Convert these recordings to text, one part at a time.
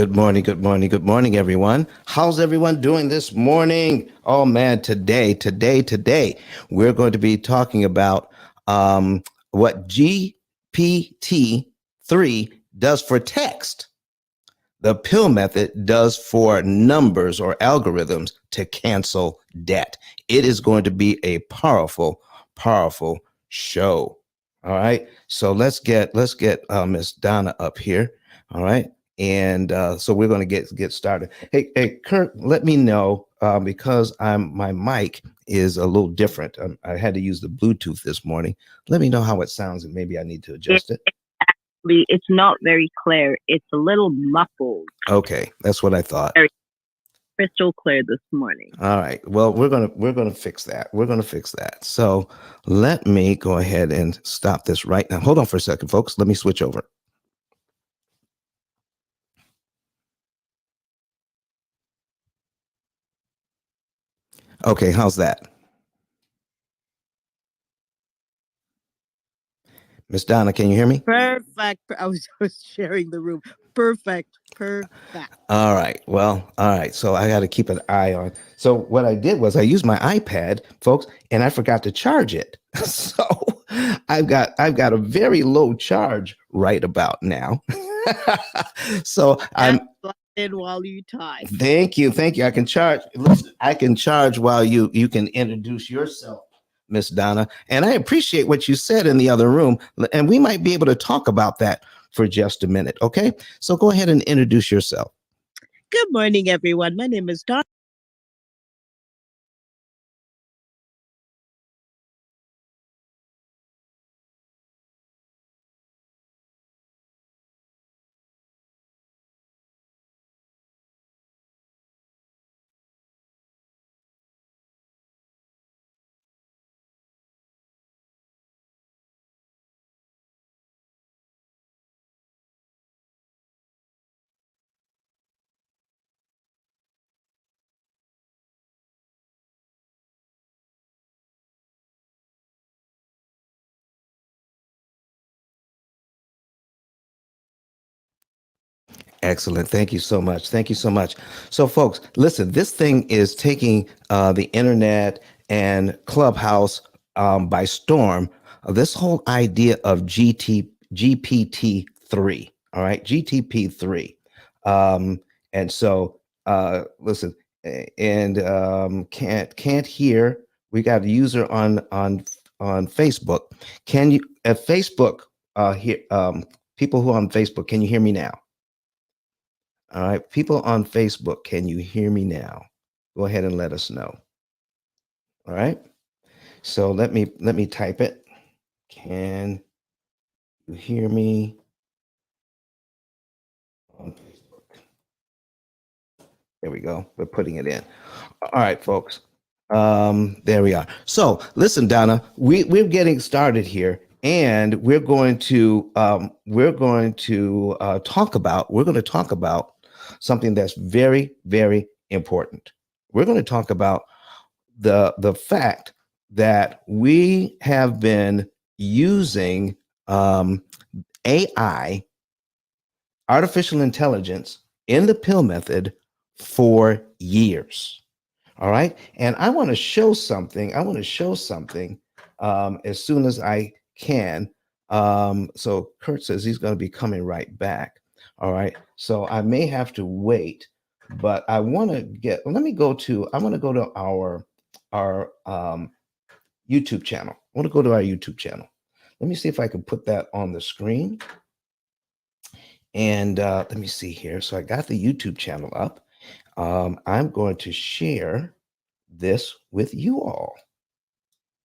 Good morning, good morning, good morning, everyone. How's everyone doing this morning? Oh man, today, we're going to be talking about what GPT-3 does for text. The P.I.L.L method does for numbers or algorithms to cancel debt. It is going to be a powerful show. All right. So let's get Miss Donna up here. All right. And so we're going to get started. Hey, Kurt, let me know because my mic is a little different. I had to use the Bluetooth this morning. Let me know how it sounds, and maybe I need to adjust it. It's not very clear. It's a little muffled. Okay, that's what I thought. Very crystal clear this morning. All right. Well, we're gonna fix that. We're gonna fix that. So let me go ahead and stop this right now. Hold on for a second, folks. Let me switch over. Okay, how's that? Miss Donna, can you hear me? Perfect. I was sharing the room. Perfect. All right. Well, all right. So I got to keep an eye on. So what I did was I used my iPad, folks, and I forgot to charge it. So I've got a very low charge right about now. So I'm in while you type. Thank you. I can charge. Listen, I can charge while you can introduce yourself, Miss Donna. And I appreciate what you said in the other room. And we might be able to talk about that for just a minute. Okay. So go ahead and introduce yourself. Good morning, everyone. My name is Dawn. Excellent. Thank you so much. Thank you so much. So, folks, listen, this thing is taking the internet and Clubhouse by storm. This whole idea of GPT-3, all right, GTP3. Um, and so, listen, and can't hear. We got a user on Facebook. Can you at Facebook hear people who are on Facebook? Can you hear me now? All right, people on Facebook, can you hear me now? Go ahead and let us know. All right. So let me type it. Can you hear me on Facebook? There we go. We're putting it in. All right, folks. There we are. So listen, Donna, we're getting started here, and we're going to talk about something that's very important. We're going to talk about the fact that we have been using AI, artificial intelligence, in the P.I.L.L method for years. All right. And I want to show something. As soon as I can. So Kurt says he's going to be coming right back. All right. So I may have to wait, but I want to I want to go to our YouTube channel. I want to go to our YouTube channel. Let me see if I can put that on the screen. And let me see here. So I got the YouTube channel up. I'm going to share this with you all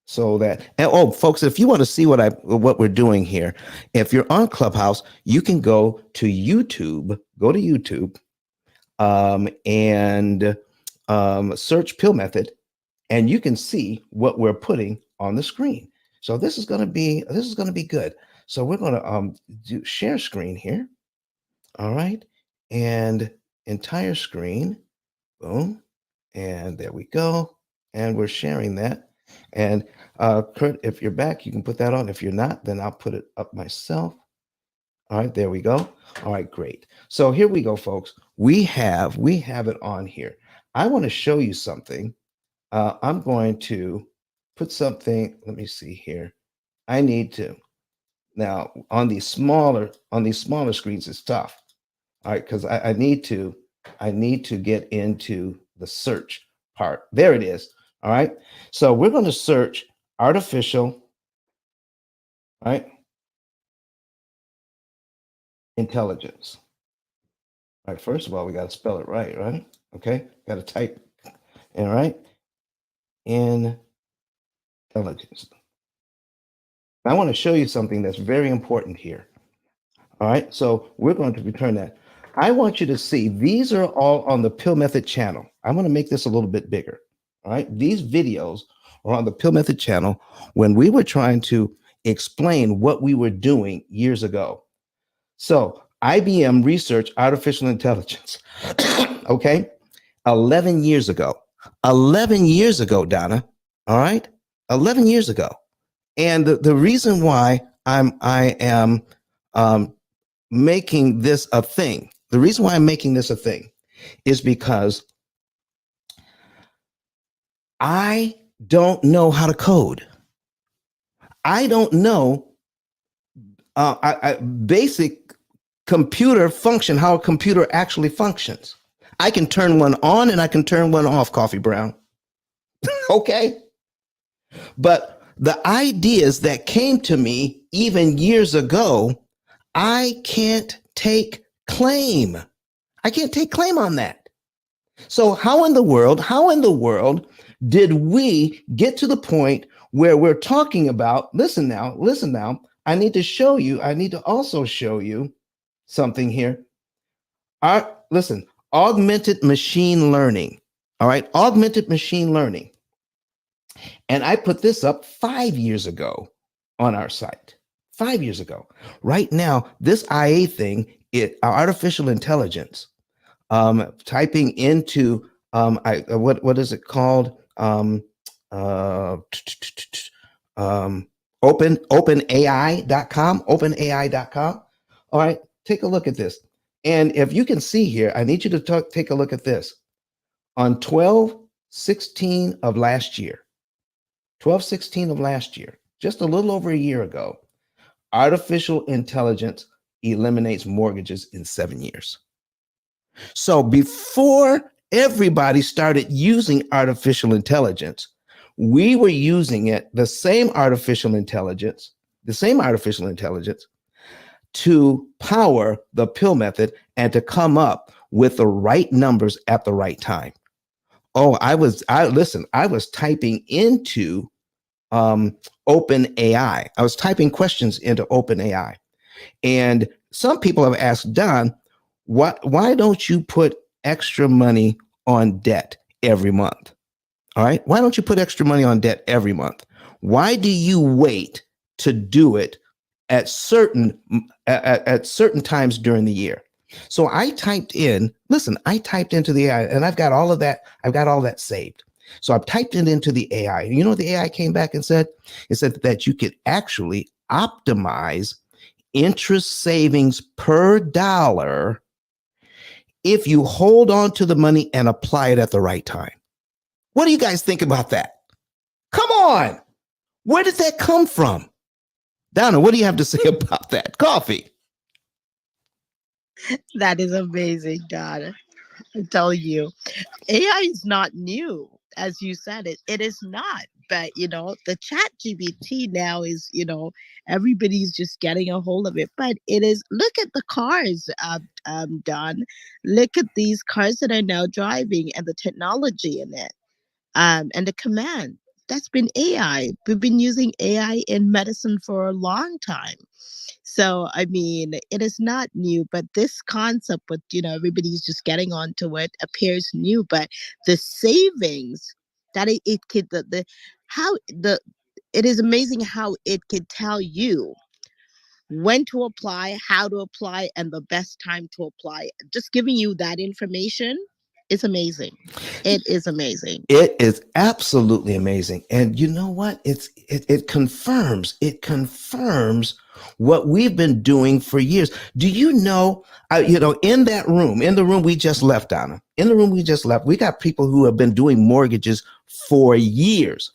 so that, and oh folks, if you want to see what we're doing here, if you're on Clubhouse, you can go to YouTube, and search P.I.L.L method, and you can see what we're putting on the screen. So this is going to be good. So we're going to do share screen here. All right. And entire screen. Boom. And there we go. And we're sharing that. And Kurt, if you're back, you can put that on. If you're not, then I'll put it up myself. All right, there we go. All right, great. So here we go, folks. We have it on here. I want to show you something. I'm going to put something. Let me see here. I need to now on these smaller screens. It's tough. All right, because I need to get into the search part. There it is. All right. So we're going to search artificial, right, intelligence. All right. First of all, we got to spell it right, right? Okay. Got to type. All right. Intelligence. I want to show you something that's very important here. All right. So we're going to return that. I want you to see these are all on the Pill Method channel. I'm going to make this a little bit bigger. All right. These videos are on the Pill Method channel when we were trying to explain what we were doing years ago. So IBM Research Artificial Intelligence. Okay. 11 years ago. 11 years ago, Donna. All right. 11 years ago. And the reason why I am um, making this a thing, the reason why I'm making this a thing is because I don't know how to code. I don't know basic computer function, how a computer actually functions. I can turn one on and I can turn one off, Coffee Brown. Okay. But the ideas that came to me even years ago, I can't take claim. I can't take claim on that. So how in the world did we get to the point where we're talking about, listen now, I need to also show you something here. Listen, augmented machine learning. All right, augmented machine learning. And I put this up 5 years ago on our site. 5 years ago. Right now, this IA thing, artificial intelligence, typing into what is it called? Uh, openai.com. All right, take a look at this. And if you can see here, I need you to take a look at this. On 12/16 of last year, 12/16 of last year, just a little over a year ago, artificial intelligence eliminates mortgages in 7 years. So before everybody started using artificial intelligence, we were using it, the same artificial intelligence to power the pill method and to come up with the right numbers at the right time. Oh, I was typing into Open AI. I was typing questions into Open AI. And some people have asked, Don, why don't you put extra money on debt every month? All right. Why don't you put extra money on debt every month? Why do you wait to do it at certain times during the year? So I typed into the AI and I've got all of that. I've got all that saved. So I've typed it into the AI. You know what the AI came back and said? It said that you could actually optimize interest savings per dollar if you hold on to the money and apply it at the right time. What do you guys think about that? Come on. Where did that come from? Donna, what do you have to say about that? Coffee. That is amazing, God. I tell you, AI is not new, as you said it. It is not. But the chat GPT now is, everybody's just getting a hold of it. But it is, look at the cars, Don. Look at these cars that are now driving and the technology in it. And the command. That's been AI. We've been using AI in medicine for a long time. So, I mean, it is not new, but this concept with, everybody's just getting onto it appears new. But the savings that it could, how the, it is amazing how it could tell you when to apply, how to apply, and the best time to apply. Just giving you that information is amazing. It is amazing. It is absolutely amazing. And you know what? It confirms what we've been doing for years. Do you know, in the room we just left, Donna, in the room we just left, we got people who have been doing mortgages for years.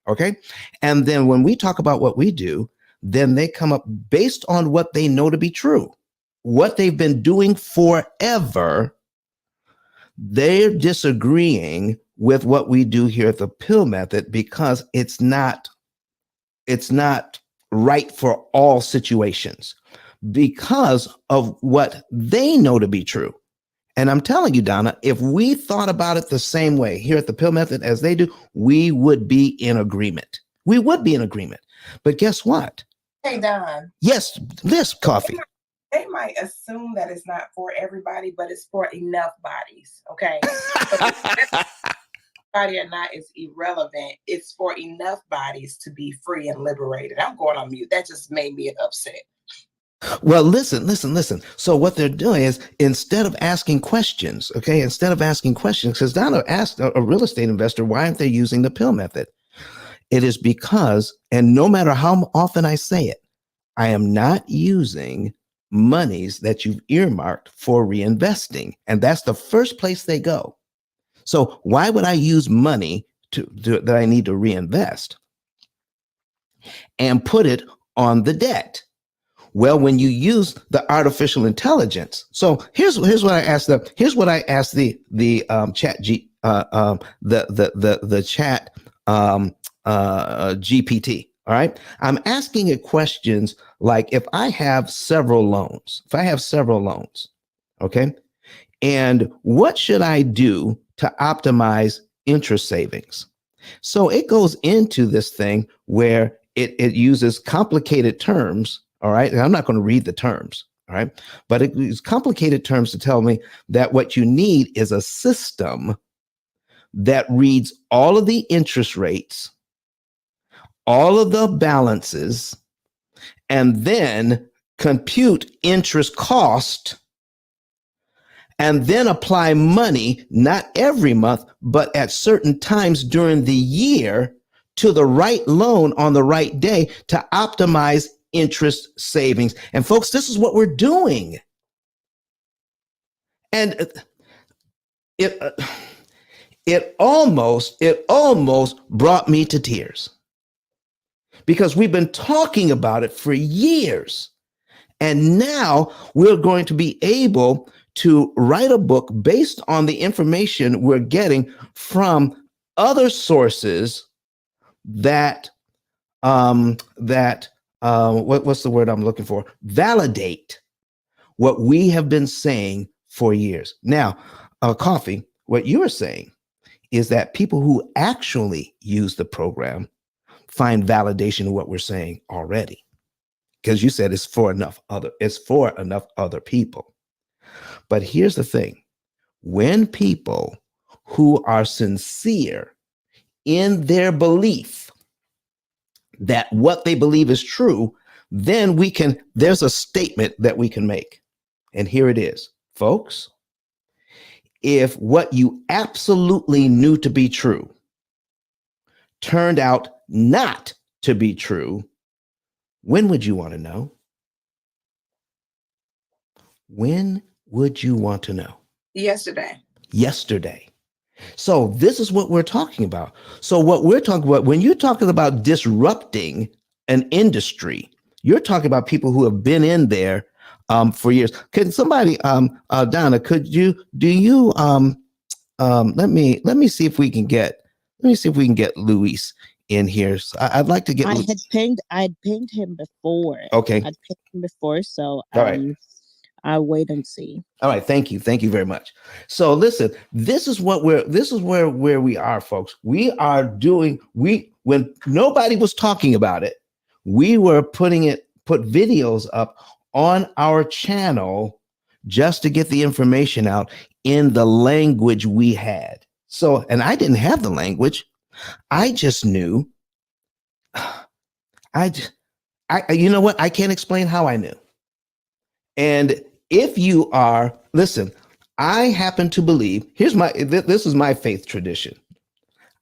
Okay. And then when we talk about what we do, then they come up based on what they know to be true, what they've been doing forever. They're disagreeing with what we do here at the P.I.L.L method because it's not right for all situations because of what they know to be true. And I'm telling you, Donna, if we thought about it the same way here at the P.I.L.L method as they do, we would be in agreement. We would be in agreement. But guess what? Hey, Don. Yes, this coffee. They might assume that it's not for everybody, but it's for enough bodies. Okay. Body or not is irrelevant. It's for enough bodies to be free and liberated. I'm going on mute. That just made me upset. Well, listen. So what they're doing is instead of asking questions, because Donna asked a real estate investor, why aren't they using the P.I.L.L method? It is because, and no matter how often I say it, I am not using monies that you've earmarked for reinvesting. And that's the first place they go. So why would I use money that I need to reinvest and put it on the debt? Well, when you use the artificial intelligence, so here's what I asked the chat GPT. All right, I'm asking it questions like if I have several loans, okay, and what should I do to optimize interest savings? So it goes into this thing where it uses complicated terms. All right. And I'm not going to read the terms. All right. But it uses complicated terms to tell me that what you need is a system that reads all of the interest rates, all of the balances, and then compute interest cost, and then apply money, not every month, but at certain times during the year to the right loan on the right day to optimize interest savings. And folks, this is what we're doing. And it almost brought me to tears because we've been talking about it for years. And now we're going to be able to write a book based on the information we're getting from other sources that what's the word I'm looking for? Validate what we have been saying for years. Now, Coffee, what you are saying is that people who actually use the program find validation in what we're saying already, because you said it's for enough other people. But here's the thing: when people who are sincere in their belief that what they believe is true, then there's a statement that we can make. And here it is, folks. If what you absolutely knew to be true turned out not to be true, when would you want to know? When would you want to know? Yesterday. So this is what we're talking about. So what we're talking about, when you're talking about disrupting an industry, you're talking about people who have been in there for years. Can somebody, Donna, let me see if we can get Luis in here. So I'd like to get. I'd pinged him before. Okay. I'd pinged him before, so all right. I'll wait and see. All right, thank you very much. So listen, this is where we are, folks. When nobody was talking about it, we were put videos up on our channel just to get the information out in the language we had. So, and I didn't have the language. I just knew. You know what? I can't explain how I knew. And if you are, listen, I happen to believe, this is my faith tradition.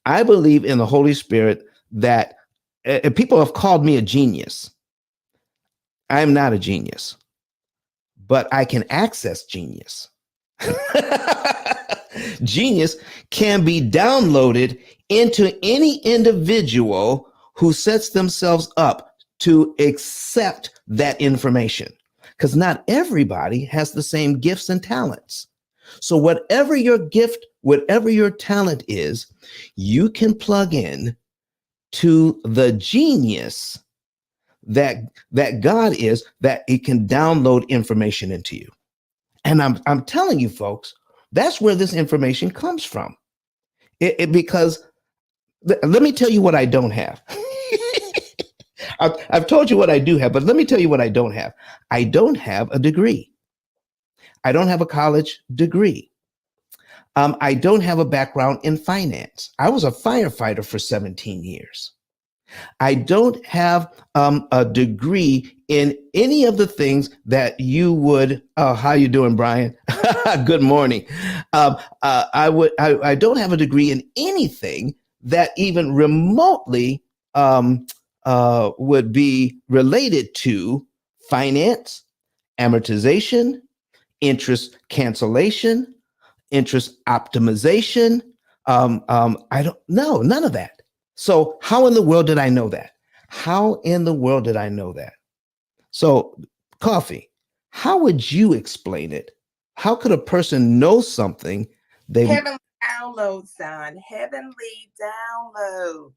I believe in the Holy Spirit that people have called me a genius. I'm not a genius, but I can access genius. Genius can be downloaded into any individual who sets themselves up to accept that information, because not everybody has the same gifts and talents. So whatever your gift, whatever your talent is, you can plug in to the genius that God is, that it can download information into you. And I'm telling you, folks, that's where this information comes from. Because let me tell you what I don't have. I've told you what I do have, but let me tell you what I don't have. I don't have a degree. I don't have a college degree. I don't have a background in finance. I was a firefighter for 17 years. I don't have a degree in any of the things that you would. How you doing, Brian? Good morning. I don't have a degree in anything that even remotely would be related to finance, amortization, interest cancellation, interest optimization. I don't know, none of that. So how in the world did I know that? How in the world did I know that? So, Coffee, how would you explain it? How could a person know something they Heavenly downloads, son. Heavenly downloads.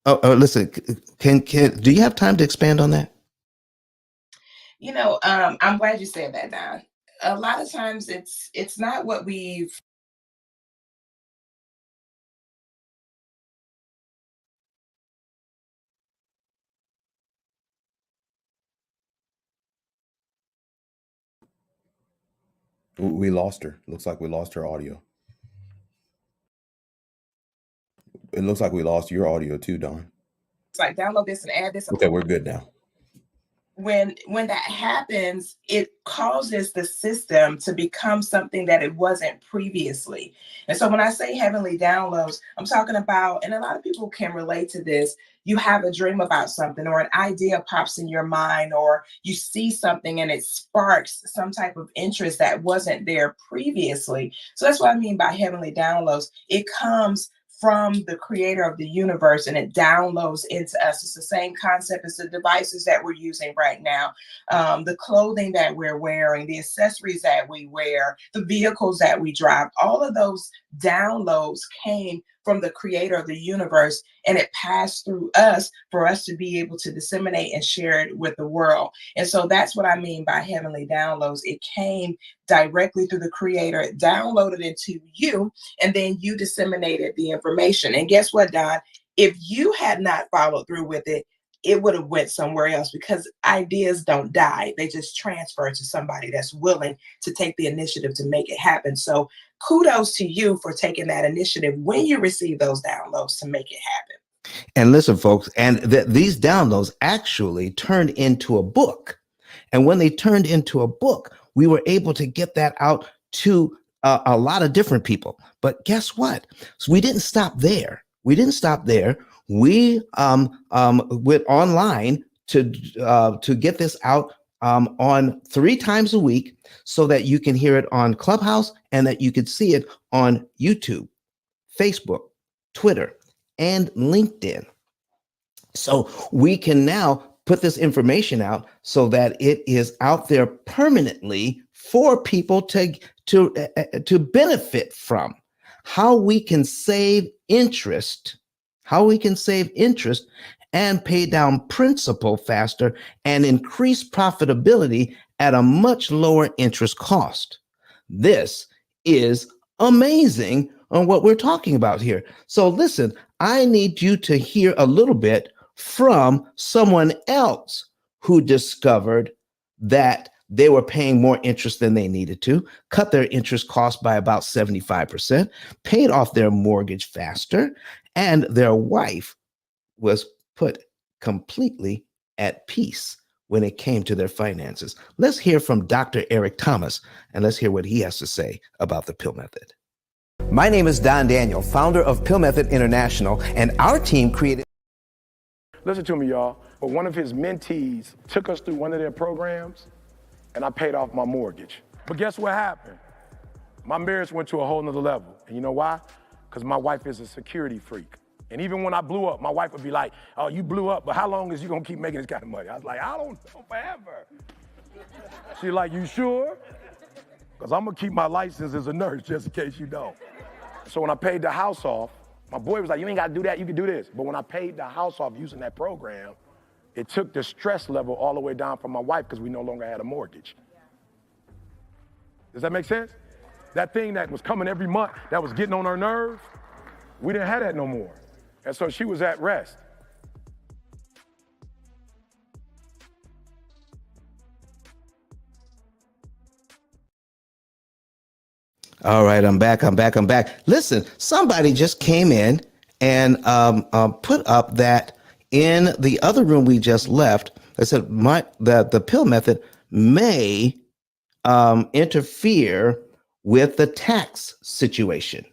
listen, can do you have time to expand on that? You know, I'm glad you said that, Don. A lot of times it's not what we've. We lost her. Looks like we lost her audio. It looks like we lost your audio too, Don. It's like download this and add this. Okay, we're good now. When that happens, it causes the system to become something that it wasn't previously. And so when I say heavenly downloads, I'm talking about, and a lot of people can relate to this, you have a dream about something, or an idea pops in your mind, or you see something and it sparks some type of interest that wasn't there previously. So that's what I mean by heavenly downloads. It comes from the creator of the universe and it downloads into us. It's the same concept as the devices that we're using right now, the clothing that we're wearing, the accessories that we wear, the vehicles that we drive. All of those downloads came from the creator of the universe, and it passed through us for us to be able to disseminate and share it with the world. And so that's what I mean by heavenly downloads. It came directly through the creator, it downloaded into you, and then you disseminated the information. And guess what, Don? If you had not followed through with it, it would have went somewhere else, because ideas don't die. They just transfer to somebody that's willing to take the initiative to make it happen. So kudos to you for taking that initiative when you receive those downloads to make it happen. And listen, folks, and these downloads actually turned into a book. And when they turned into a book, we were able to get that out to a lot of different people. But guess what? So we didn't stop there. We went online to get this out on 3 times a week, so that you can hear it on Clubhouse and that you could see it on YouTube, Facebook, Twitter, and LinkedIn. So we can now put this information out so that it is out there permanently for people to benefit from. How we can save interest, and pay down principal faster and increase profitability at a much lower interest cost. This is amazing on what we're talking about here. So listen, I need you to hear a little bit from someone else who discovered that they were paying more interest than they needed to, cut their interest cost by about 75%, paid off their mortgage faster, and their wife was put completely at peace when it came to their finances. Let's hear from Dr. Eric Thomas, and let's hear what he has to say about the P.I.L.L method. My name is Don Daniel, founder of P.I.L Method International, and our team created. Listen to me, y'all. But one of his mentees took us through one of their programs, and I paid off my mortgage. But guess what happened? My marriage went to a whole nother level. And you know why? Because my wife is a security freak. And even when I blew up, my wife would be like, oh, you blew up, but how long is you gonna keep making this kind of money? I was like, I don't know, forever. She's like, you sure? Because I'm gonna keep my license as a nurse just in case you don't. So when I paid the house off, my boy was like, you ain't gotta do that, you can do this. But when I paid the house off using that program, it took the stress level all the way down for my wife because we no longer had a mortgage. Does that make sense? That thing that was coming every month, that was getting on her nerves, we didn't have that no more. And so she was at rest. All right, I'm back. Listen, somebody just came in and put up that in the other room we just left. They said the pill method may interfere with the tax situation.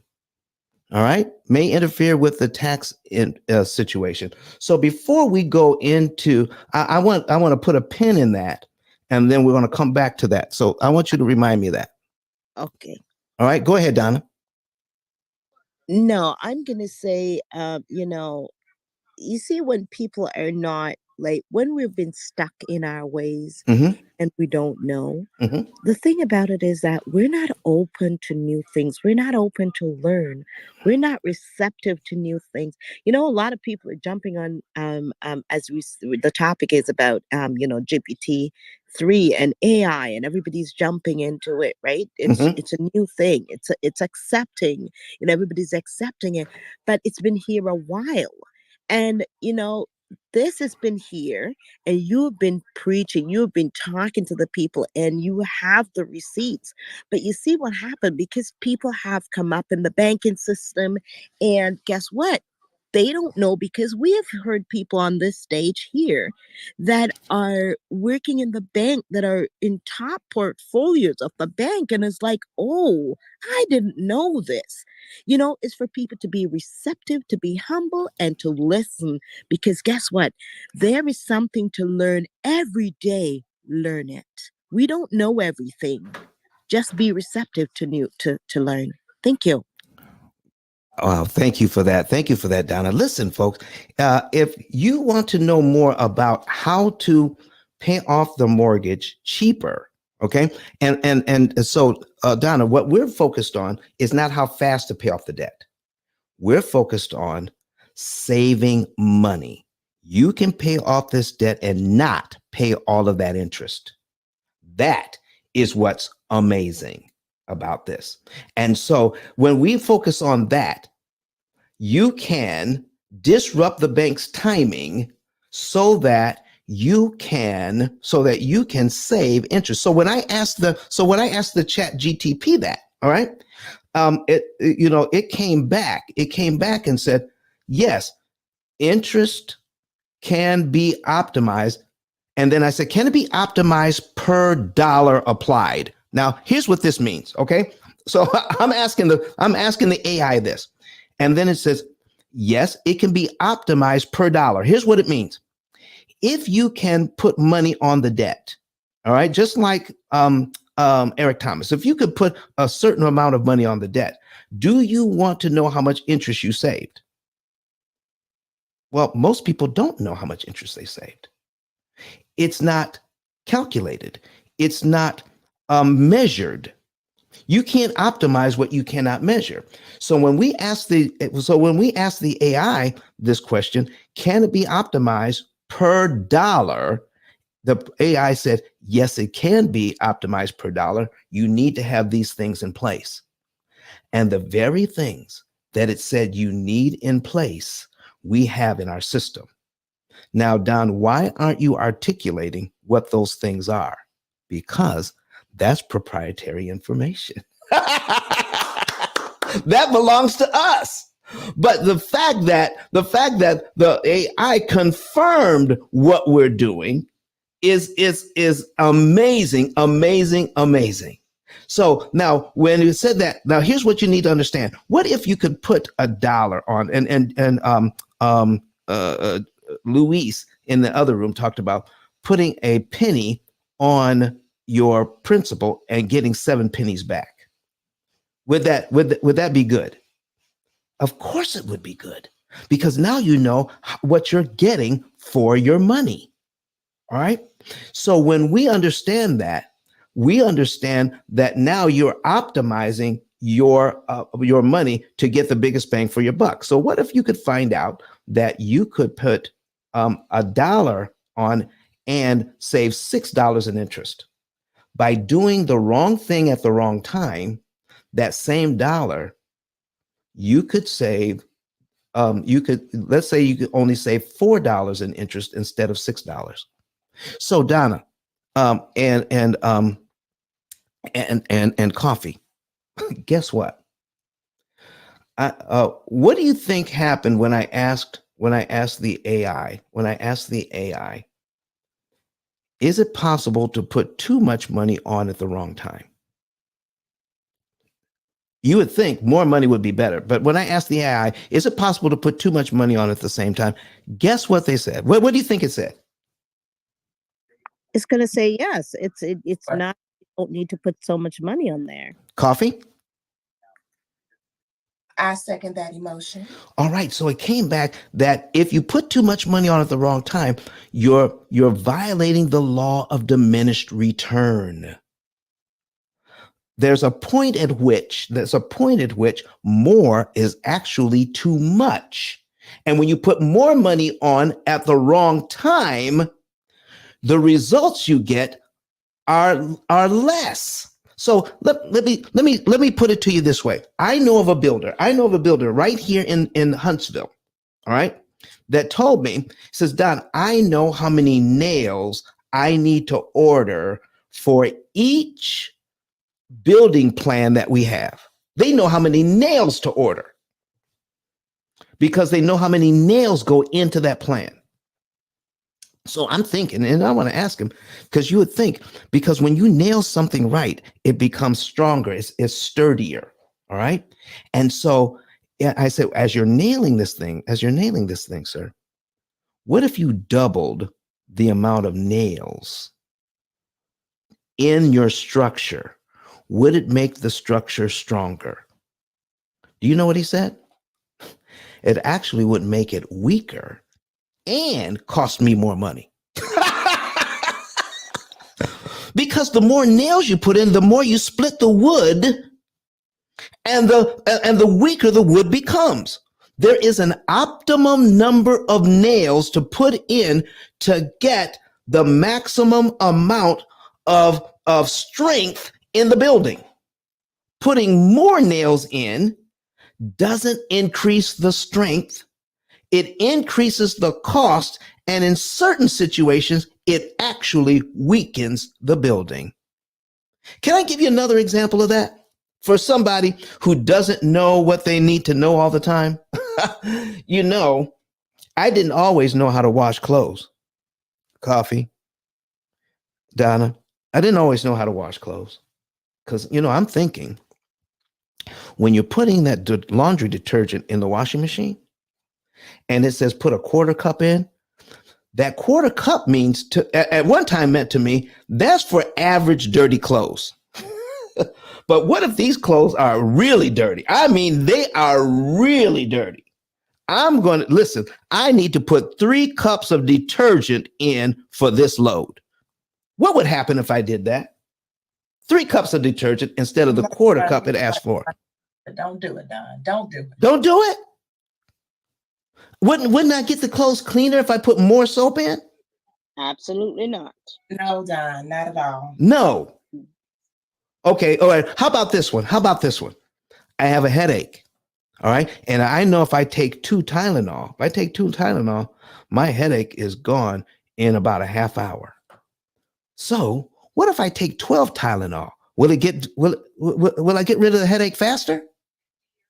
All right, may interfere with the tax situation. So before we go into, I want to put a pin in that, and then we're going to come back to that. So I want you to remind me of that. Okay. All right, go ahead, Donna. No, I'm going to say, you see, when people are not like, when we've been stuck in our ways Mm-hmm. and we don't know, Mm-hmm. the thing about it is that we're not open to new things. We're not open to learn. We're not receptive to new things. A lot of people are jumping on, the topic is about, GPT-3 and AI, and everybody's jumping into it, right? It's a new thing. It's accepting, everybody's accepting it, but it's been here a while. And, this has been here, and you've been preaching, you've been talking to the people, and you have the receipts. But you see what happened, because people have come up in the banking system, and guess what? They don't know, because we have heard people on this stage here that are working in the bank, that are in top portfolios of the bank. And it's like, oh, I didn't know this. It's for people to be receptive, to be humble, and to listen. Because guess what? There is something to learn every day. Learn it. We don't know everything. Just be receptive to learn. Thank you. Oh, thank you for that. Thank you for that, Donna. Listen, folks, if you want to know more about how to pay off the mortgage cheaper, okay, and so Donna, what we're focused on is not how fast to pay off the debt. We're focused on saving money. You can pay off this debt and not pay all of that interest. That is what's amazing about this. And so when we focus on that, you can disrupt the bank's timing so that you can save interest. So when I asked the chat GTP that, all right, it came back and said, yes, interest can be optimized. And then I said, can it be optimized per dollar applied? Now, here's what this means. Okay. So I'm asking the AI this, and then it says, yes, it can be optimized per dollar. Here's what it means. If you can put money on the debt, all right, just like Eric Thomas, if you could put a certain amount of money on the debt, do you want to know how much interest you saved? Well, most people don't know how much interest they saved. It's not calculated. It's not measured. You can't optimize what you cannot measure. So when we ask the AI this question, can it be optimized per dollar? The AI said, yes, it can be optimized per dollar. You need to have these things in place. And the very things that it said you need in place, we have in our system. Now, Don, why aren't you articulating what those things are? Because that's proprietary information. That belongs to us. But the fact that the AI confirmed what we're doing is amazing. So now, when you said that, now here's what you need to understand. What if you could put $1 on Luis in the other room talked about putting a penny on your principal and getting 7 pennies back. Would that be good? Of course it would be good, because now you know what you're getting for your money. All right. So when we understand that now you're optimizing your money to get the biggest bang for your buck. So what if you could find out that you could put $1 on and save $6 in interest by doing the wrong thing at the wrong time? That same dollar you could save. Let's say you could only save $4 in interest instead of $6. So Donna, and coffee. Guess what? What do you think happened when I asked the AI? When I asked the AI, is it possible to put too much money on at the wrong time? You would think more money would be better, but when I asked the AI, is it possible to put too much money on at the same time? Guess what they said? What do you think it said? It's going to say yes. It's not. You don't need to put so much money on there. Coffee? I second that emotion. All right. So it came back that if you put too much money on at the wrong time, you're violating the law of diminished return. There's a point at which more is actually too much. And when you put more money on at the wrong time, the results you get are less. So let me put it to you this way. I know of a builder right here in Huntsville, all right, that told me, says, Don, I know how many nails I need to order for each building plan that we have. They know how many nails to order because they know how many nails go into that plan. So I'm thinking, and I want to ask him, because you would think, because when you nail something right, it becomes stronger, it's sturdier. All right. And so I said, as you're nailing this thing, sir, what if you doubled the amount of nails in your structure? Would it make the structure stronger? Do you know what he said? It actually would make it weaker and cost me more money. Because the more nails you put in, the more you split the wood, and the weaker the wood becomes. There is an optimum number of nails to put in to get the maximum amount of strength in the building. Putting more nails in doesn't increase the strength. It increases the cost, and in certain situations, it actually weakens the building. Can I give you another example of that? For somebody who doesn't know what they need to know all the time. You know, I didn't always know how to wash clothes. Coffee, Donna, I didn't always know how to wash clothes. Because, I'm thinking, when you're putting that laundry detergent in the washing machine, and it says put a quarter cup in, that quarter cup means at one time meant to me, that's for average dirty clothes. But what if these clothes are really dirty? I mean, they are really dirty. I need to put 3 cups of detergent in for this load. What would happen if I did that? 3 cups of detergent instead of the quarter cup it asked for. Don't do it, Don. Don't do it. Don't do it? Wouldn't I get the clothes cleaner if I put more soap in? Absolutely not. No, Don, not at all. No. Okay, all right. How about this one? I have a headache. All right. And I know if I take 2 Tylenol, my headache is gone in about a half hour. So what if I take 12 Tylenol? Will I get rid of the headache faster?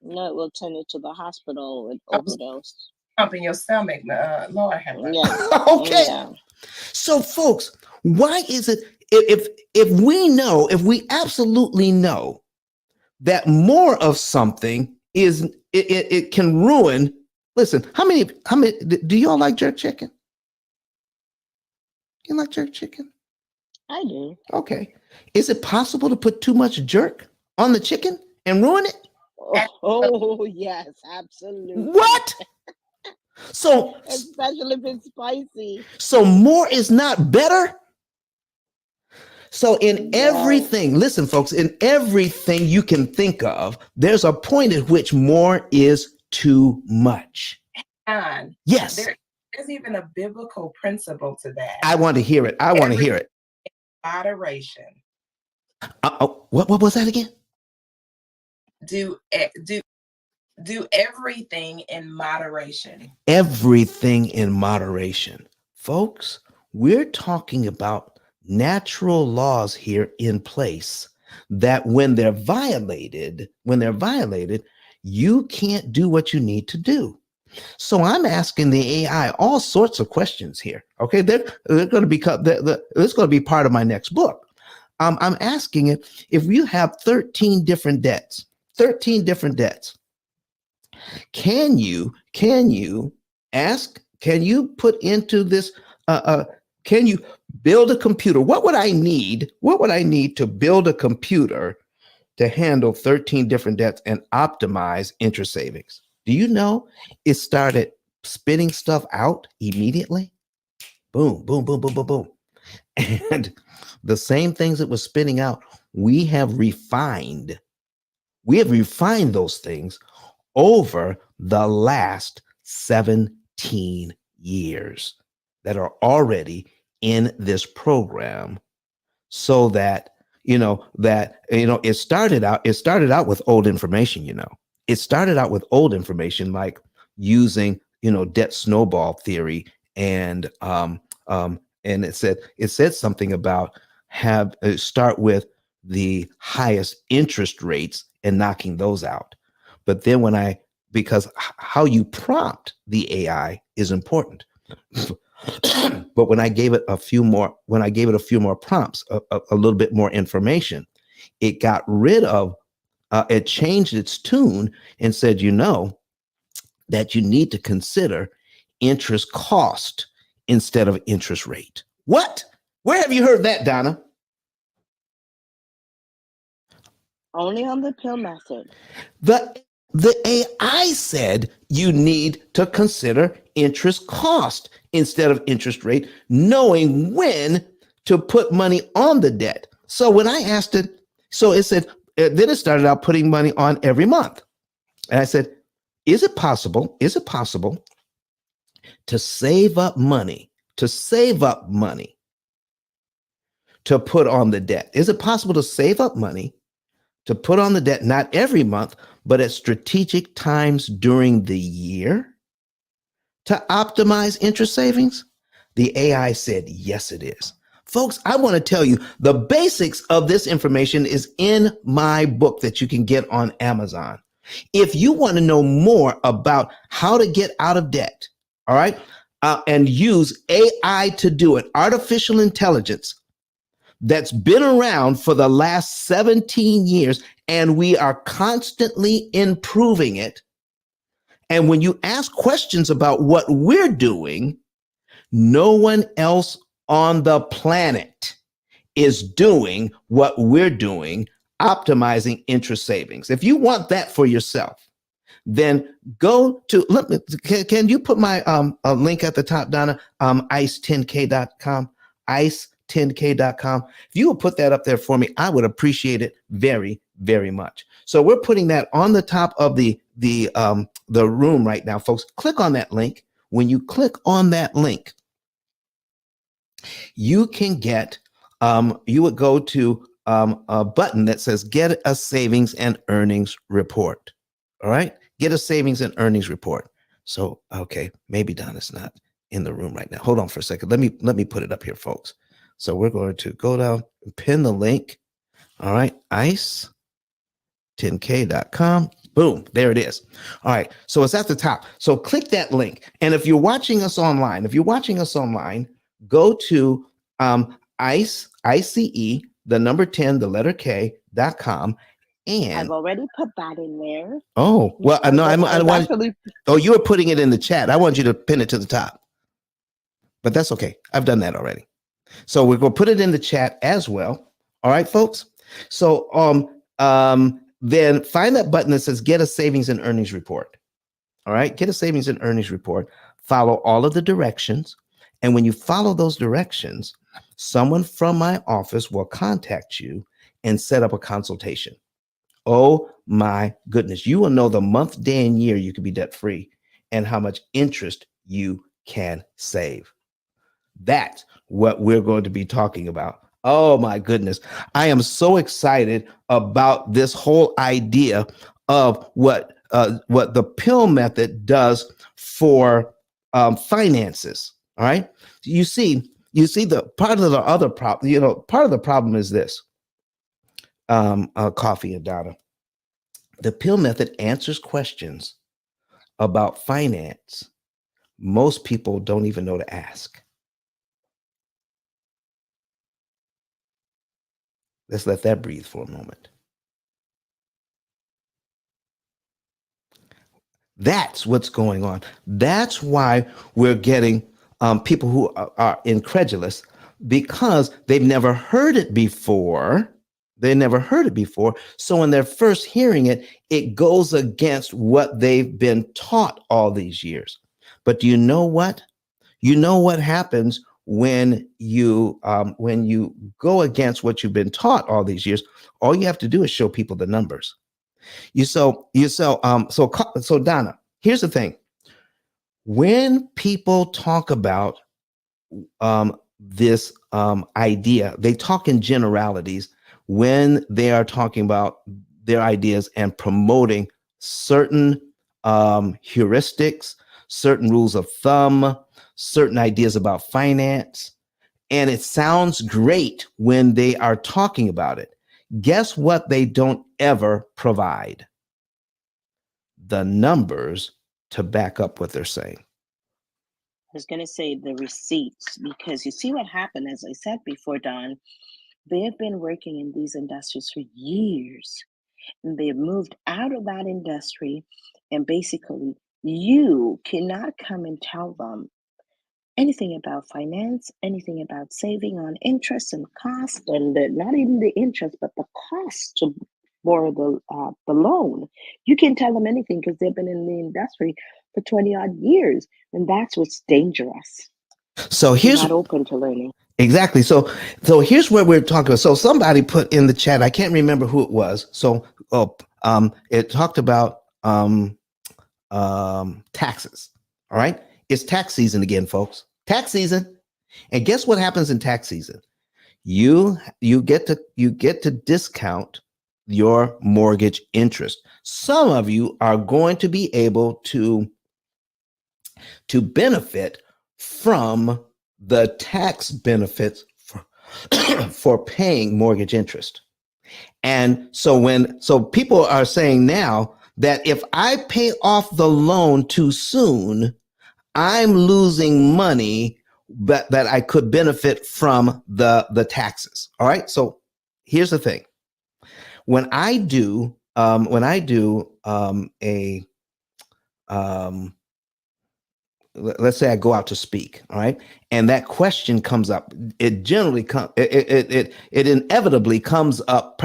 No, it will turn you to the hospital with overdose. Pumping your stomach, Lord have mercy. Yeah. Okay. Yeah. So folks, why is it if we absolutely know that more of something it can ruin. Listen, how many do y'all like jerk chicken? You like jerk chicken? I do. Okay. Is it possible to put too much jerk on the chicken and ruin it? Oh, yes, absolutely. What? So Especially if it's spicy. so more is not better? So in No. everything, listen, folks, in everything you can think of, there's a point at which more is too much. John, Yes. there's even a biblical principle to that. I want to hear it. I want to hear it. Moderation. What was that again? Do everything in moderation. Everything in moderation. Folks, we're talking about natural laws here in place that when they're violated, you can't do what you need to do. So I'm asking the AI all sorts of questions here. Okay, they're going to become it's going to be part of my next book. I'm asking it, if you have 13 different debts, can you put into this? Can you build a computer? What would I need to build a computer to handle 13 different debts and optimize interest savings? Do you know it started spitting stuff out immediately? Boom, boom, boom, boom, boom, boom. And the same things it was spitting out, we have refined those things over the last 17 years that are already in this program, so that it started out with old information. It started out with old information, like using debt snowball theory, and it said something about start with the highest interest rates and knocking those out. But then because how you prompt the AI is important. But when I gave it a few more prompts, a little bit more information, it got rid of, it changed its tune and said, that you need to consider interest cost instead of interest rate. What? Where have you heard that, Donna? Only on the P.I.L.L method. The AI said you need to consider interest cost instead of interest rate, knowing when to put money on the debt. So when I asked it, so it said, then it started out putting money on every month. And I said, is it possible to save up money, to put on the debt? Is it possible to save up money to put on the debt, not every month, but at strategic times during the year to optimize interest savings? The AI said, yes, it is. Folks, I want to tell you, the basics of this information is in my book that you can get on Amazon. If you want to know more about how to get out of debt, all right, and use AI to do it, artificial intelligence, that's been around for the last 17 years, and we are constantly improving it. And when you ask questions about what we're doing, no one else on the planet is doing what we're doing, optimizing interest savings. If you want that for yourself, then go to, can you put my a link at the top, Donna? ice10k.com, ice10k.com. If you would put that up there for me, I would appreciate it very, very much. So we're putting that on the top of the room right now, folks. Click on that link. When you click on that link, you can get, you would go to a button that says get a savings and earnings report. All right. Get a savings and earnings report. So, okay, maybe Donna's not in the room right now. Hold on for a second. Let me put it up here, folks. So we're going to go down and pin the link. All right. ice10k.com. Boom. There it is. All right. So it's at the top. So click that link. And if you're watching us online, go to ICE, the number 10, the letter K.com. And I've already put that in there. Oh, well, no, I want. Oh, you were putting it in the chat. I want you to pin it to the top. But that's okay. I've done that already. So we're going to put it in the chat as well. All right, folks. So then find that button that says get a savings and earnings report. All right, get a savings and earnings report. Follow all of the directions. And when you follow those directions, someone from my office will contact you and set up a consultation. Oh my goodness. You will know the month, day, and year you can be debt free and how much interest you can save. That's what we're going to be talking about. Oh my goodness. I am so excited about this whole idea of what the P.I.L.L method does for finances. All right. You see the part of the other problem, part of the problem is this, Coffee and Donna. The P.I.L.L method answers questions about finance most people don't even know to ask. Let's let that breathe for a moment. That's what's going on. That's why we're getting people who are incredulous, because they've never heard it before. They never heard it before. So when they're first hearing it, it goes against what they've been taught all these years. But do you know what? You know what happens when you go against what you've been taught all these years? All you have to do is show people the numbers. So Donna, here's the thing. When people talk about this idea, they talk in generalities when they are talking about their ideas and promoting certain heuristics, certain rules of thumb, certain ideas about finance. And it sounds great when they are talking about it. Guess what they don't ever provide? The numbers to back up what they're saying. I was going to say the receipts, because you see what happened, as I said before, Don, they have been working in these industries for years, and they have moved out of that industry. And basically, you cannot come and tell them anything about finance, anything about saving on interest and cost, and not even the interest, but the cost to borrow the loan. You can't tell them anything because they've been in the industry for 20 odd years, and that's what's dangerous. So here's not open to learning. Exactly. So here's where we're talking about. So somebody put in the chat, I can't remember who it was. So it talked about taxes. All right. It's tax season again, folks. Tax season. And guess what happens in tax season? You get to discount your mortgage interest. Some of you are going to be able to benefit from the tax benefits for paying mortgage interest. And so people are saying now that if I pay off the loan too soon, I'm losing money that I could benefit from the taxes. All right. So here's the thing. When I do let's say I go out to speak, all right, and that question comes up, it generally it inevitably comes up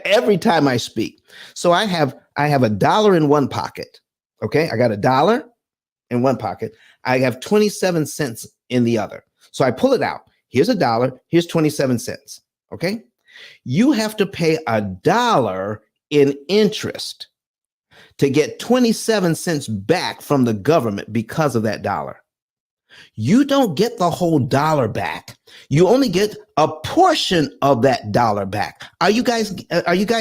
every time I speak. So I have $1 in one pocket. Okay, I got $1 in one pocket. I have 27 cents in the other. So I pull it out. Here's $1. Here's 27 cents. Okay, you have to pay $1 in interest to get 27 cents back from the government because of that $1. You don't get the whole $1 back. You only get a portion of that $1 back. Are you guys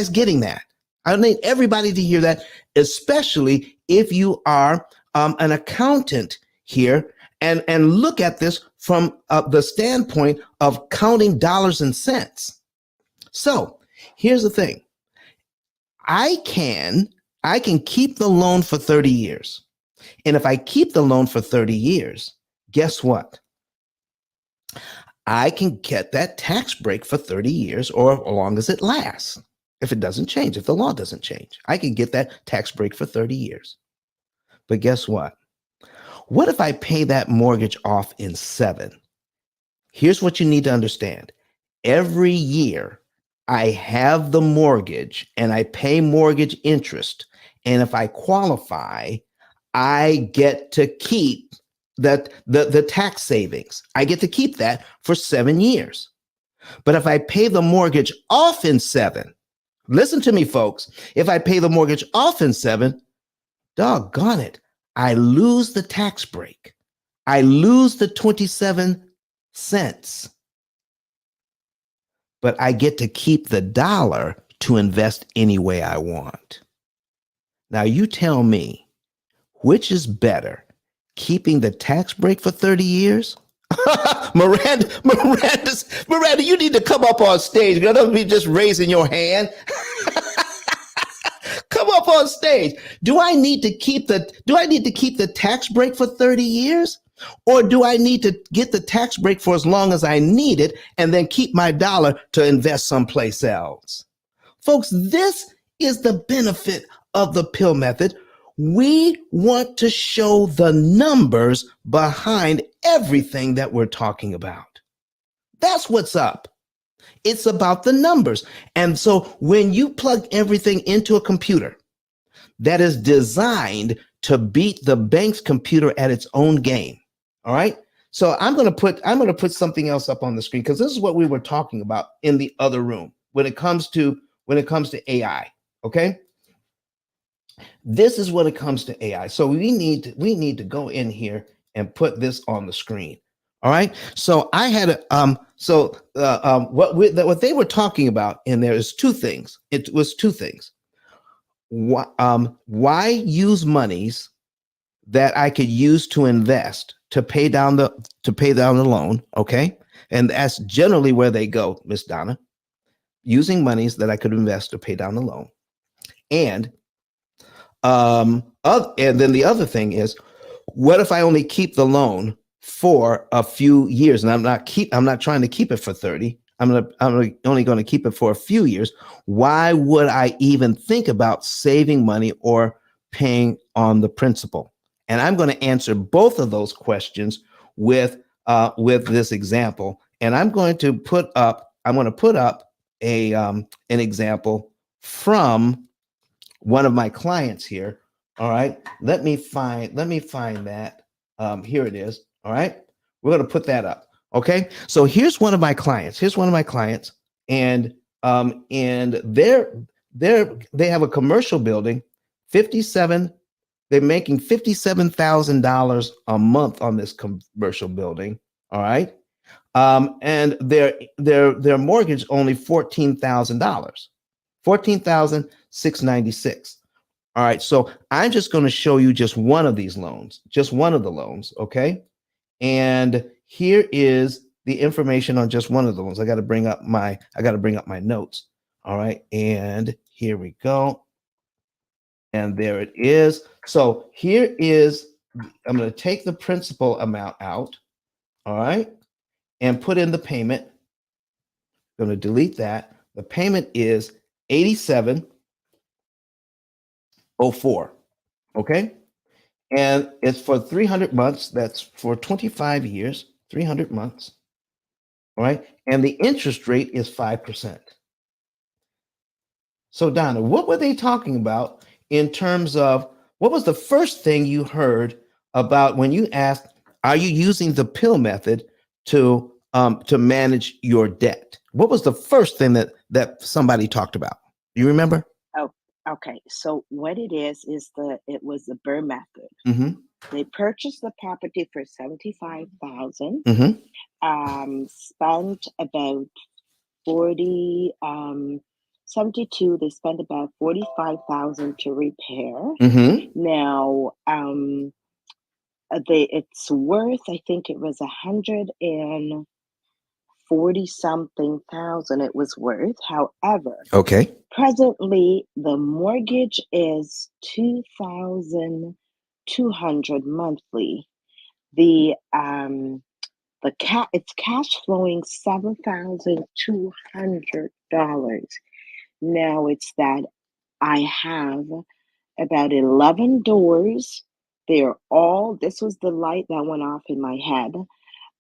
getting that? I need everybody to hear that, especially if you are an accountant here and look at this from the standpoint of counting dollars and cents. So here's the thing. I can keep the loan for 30 years. And if I keep the loan for 30 years, guess what? I can get that tax break for 30 years or as long as it lasts. If it doesn't change, if the law doesn't change, I can get that tax break for 30 years. But guess what? What if I pay that mortgage off in 7? Here's what you need to understand. Every year, I have the mortgage and I pay mortgage interest. And if I qualify, I get to keep the tax savings. I get to keep that for 7 years. But if I pay the mortgage off in 7, listen to me, folks. If I pay the mortgage off in 7, doggone it, I lose the tax break. I lose the 27 cents. But I get to keep the dollar to invest any way I want. Now, you tell me, which is better, keeping the tax break for 30 years? Miranda, you need to come up on stage. You don't be just raising your hand. Come up on stage. Do I need to keep the tax break for 30 years? Or do I need to get the tax break for as long as I need it and then keep my dollar to invest someplace else? Folks, this is the benefit of the P.I.L.L method. We want to show the numbers behind everything that we're talking about. That's what's up. It's about the numbers. And so when you plug everything into a computer that is designed to beat the bank's computer at its own game, all right? So I'm going to put something else up on the screen because this is what we were talking about in the other room when it comes to AI, okay? This is when it comes to AI. So we need to go in here and put this on the screen. All right. So I had what they were talking about in there is two things. It was two things. Why use monies that I could use to invest to pay down the loan? Okay, and that's generally where they go, Miss Donna, using monies that I could invest to pay down the loan, and and then the other thing is, what if I only keep the loan for a few years and I'm not trying to keep it for 30. I'm only going to keep it for a few years. Why would I even think about saving money or paying on the principal? And I'm going to answer both of those questions with this example. And I'm going to put up a an example from one of my clients here. All right. Let me find that. Here it is. All right. We're going to put that up. Okay. So here's one of my clients. And they have a commercial building, 57. They're making $57,000 a month on this commercial building. All right. And their mortgage only $14,000. 14,696. All right, so I'm just going to show you just one of these loans, just one of the loans, okay? And here is the information on just one of the loans. I got to bring up my notes. All right, and here we go. And there it is. So here is, I'm going to take the principal amount out, all right, and put in the payment. I'm going to delete that. The payment is 8704. Okay. And it's for 300 months. That's for 25 years, 300 months. All right. And the interest rate is 5%. So, Donna, what were they talking about in terms of what was the first thing you heard about when you asked, are you using the P.I.L.L method to manage your debt? What was the first thing that somebody talked about? You remember? Oh, okay. So what it is it was the Burr method. Mm-hmm. They purchased the property for $75,000. Mm-hmm. Spent about 72. They spent about 45,000 to repair. Mm-hmm. Now, it's worth, I think it was 140 something thousand it was worth. However, Okay. presently the mortgage is 2,200 monthly. It's cash flowing $7,200. Now it's that I have about 11 doors. This was the light that went off in my head.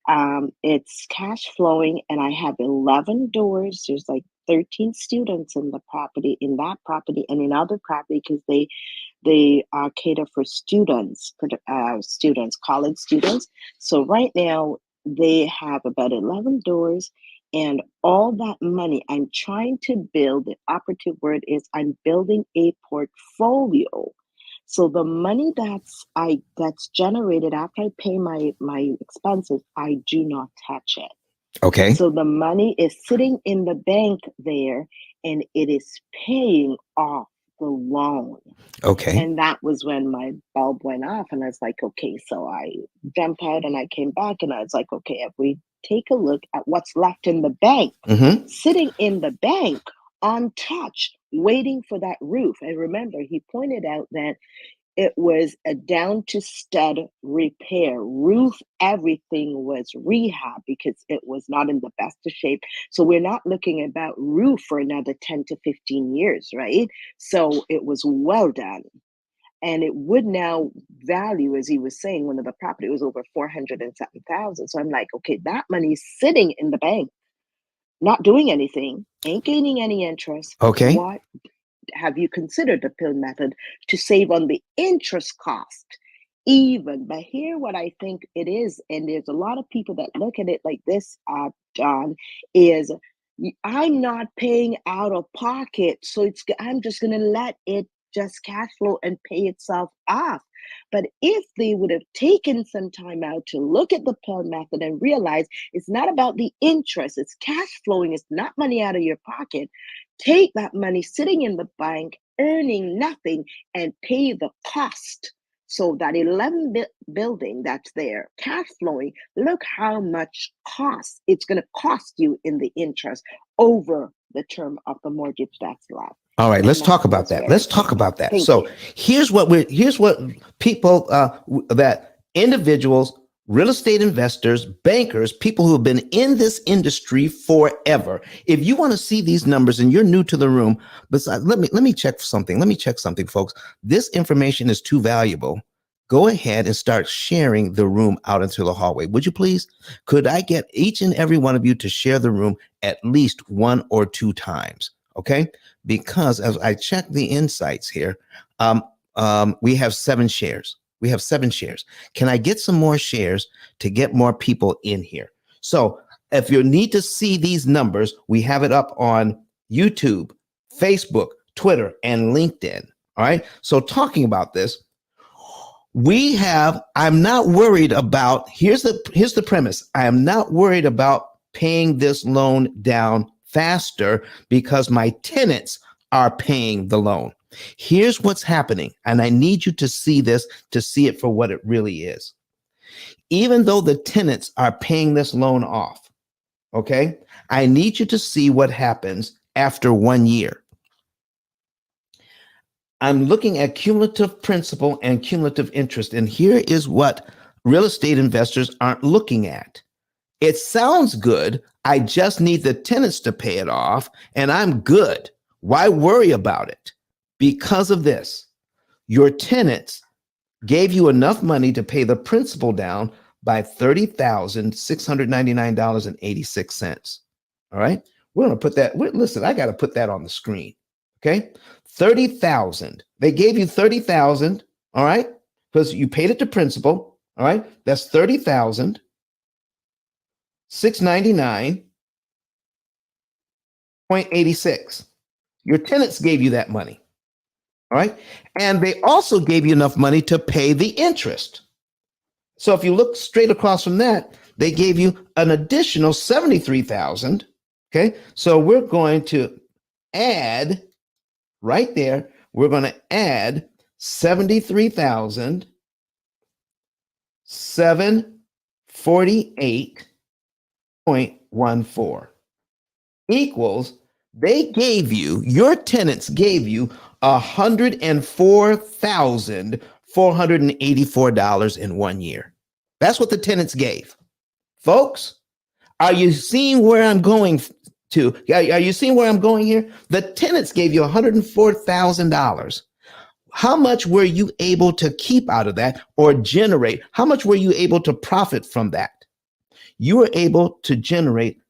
It's cash flowing, and I have 11 doors. There's like 13 students in that property, and in other property because they cater for students, college students. So right now they have about 11 doors, and all that money I'm trying to build. The operative word is I'm building a portfolio. So the money that's generated after I pay my expenses, I do not touch it. Okay. So the money is sitting in the bank there, and it is paying off the loan. Okay. And that was when my bulb went off, and I was like, okay. So I jumped out and I came back, and I was like, okay, if we take a look at what's left in the bank, Mm-hmm. sitting in the bank, untouched, waiting for that roof. I remember he pointed out that it was a down to stud repair. Roof, everything was rehab because it was not in the best of shape. So we're not looking about roof for another 10 to 15 years, right? So it was well done. And it would now value, as he was saying, one of the property was over 400 and something thousand. So I'm like, okay, that money is sitting in the bank, not doing anything, ain't gaining any interest. Okay. What have you considered the P.I.L.L method to save on the interest cost? Even, but here what I think it is, and there's a lot of people that look at it like this, John, is I'm not paying out of pocket, so I'm just going to let it just cash flow and pay itself off. But if they would have taken some time out to look at the P.I.L.L method and realize it's not about the interest, it's cash flowing, it's not money out of your pocket. Take that money sitting in the bank, earning nothing, and pay the cost. So that 11 building that's there, cash flowing, look how much cost it's going to cost you in the interest over the term of the mortgage that's left. All right, And let's that talk about was that. very Let's talk simple. about that. Thank So you. here's what people that individuals, real estate investors, bankers, people who have been in this industry forever. If you want to see these numbers and you're new to the room, besides, let me check something. Let me check something, folks. This information is too valuable. Go ahead and start sharing the room out into the hallway. Would you please? Could I get each and every one of you to share the room at least 1 or 2 times? Okay. Because as I check the insights here, we have 7 shares. We have 7 shares. Can I get some more shares to get more people in here? So if you need to see these numbers, we have it up on YouTube, Facebook, Twitter, and LinkedIn. All right. So talking about this, I'm not worried about, here's the premise. I am not worried about paying this loan down faster because my tenants are paying the loan. Here's what's happening, and I need you to see this, to see it for what it really is. Even though the tenants are paying this loan off, okay, I need you to see what happens after 1 year. I'm looking at cumulative principal and cumulative interest, and here is what real estate investors aren't looking at. It sounds good. I just need the tenants to pay it off, and I'm good. Why worry about it? Because of this, your tenants gave you enough money to pay the principal down by $30,699.86. All right. We're going to put that. Listen, I got to put that on the screen. Okay. 30,000. They gave you 30,000. All right. Because you paid it to principal. All right. That's 30,699.86. Your tenants gave you that money. All right. And they also gave you enough money to pay the interest. So if you look straight across from that, they gave you an additional 73,000. Okay. So we're going to add right there, we're going to add 73,748.14 equals, your tenants gave you $104,484 in 1 year. That's what the tenants gave. Folks, are you seeing where I'm going to? Are you seeing where I'm going here? The tenants gave you $104,000. How much were you able to keep out of that or generate? How much were you able to profit from that? you were able to generate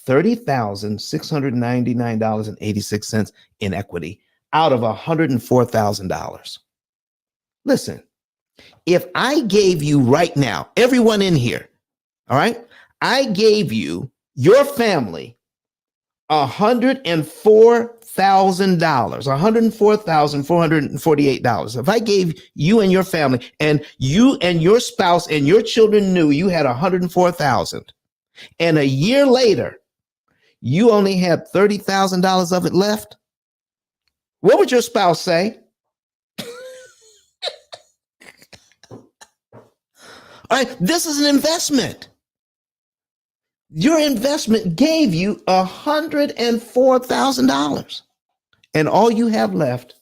$30,699.86 in equity out of $104,000. Listen, if I gave you right now, everyone in here, all right, I gave you, your family, $104,448. If I gave you and your family, and you and your spouse and your children knew you had $104,000, and a year later you only had $30,000 of it left, what would your spouse say? All right, this is an investment. Your investment gave you $104,000, and all you have left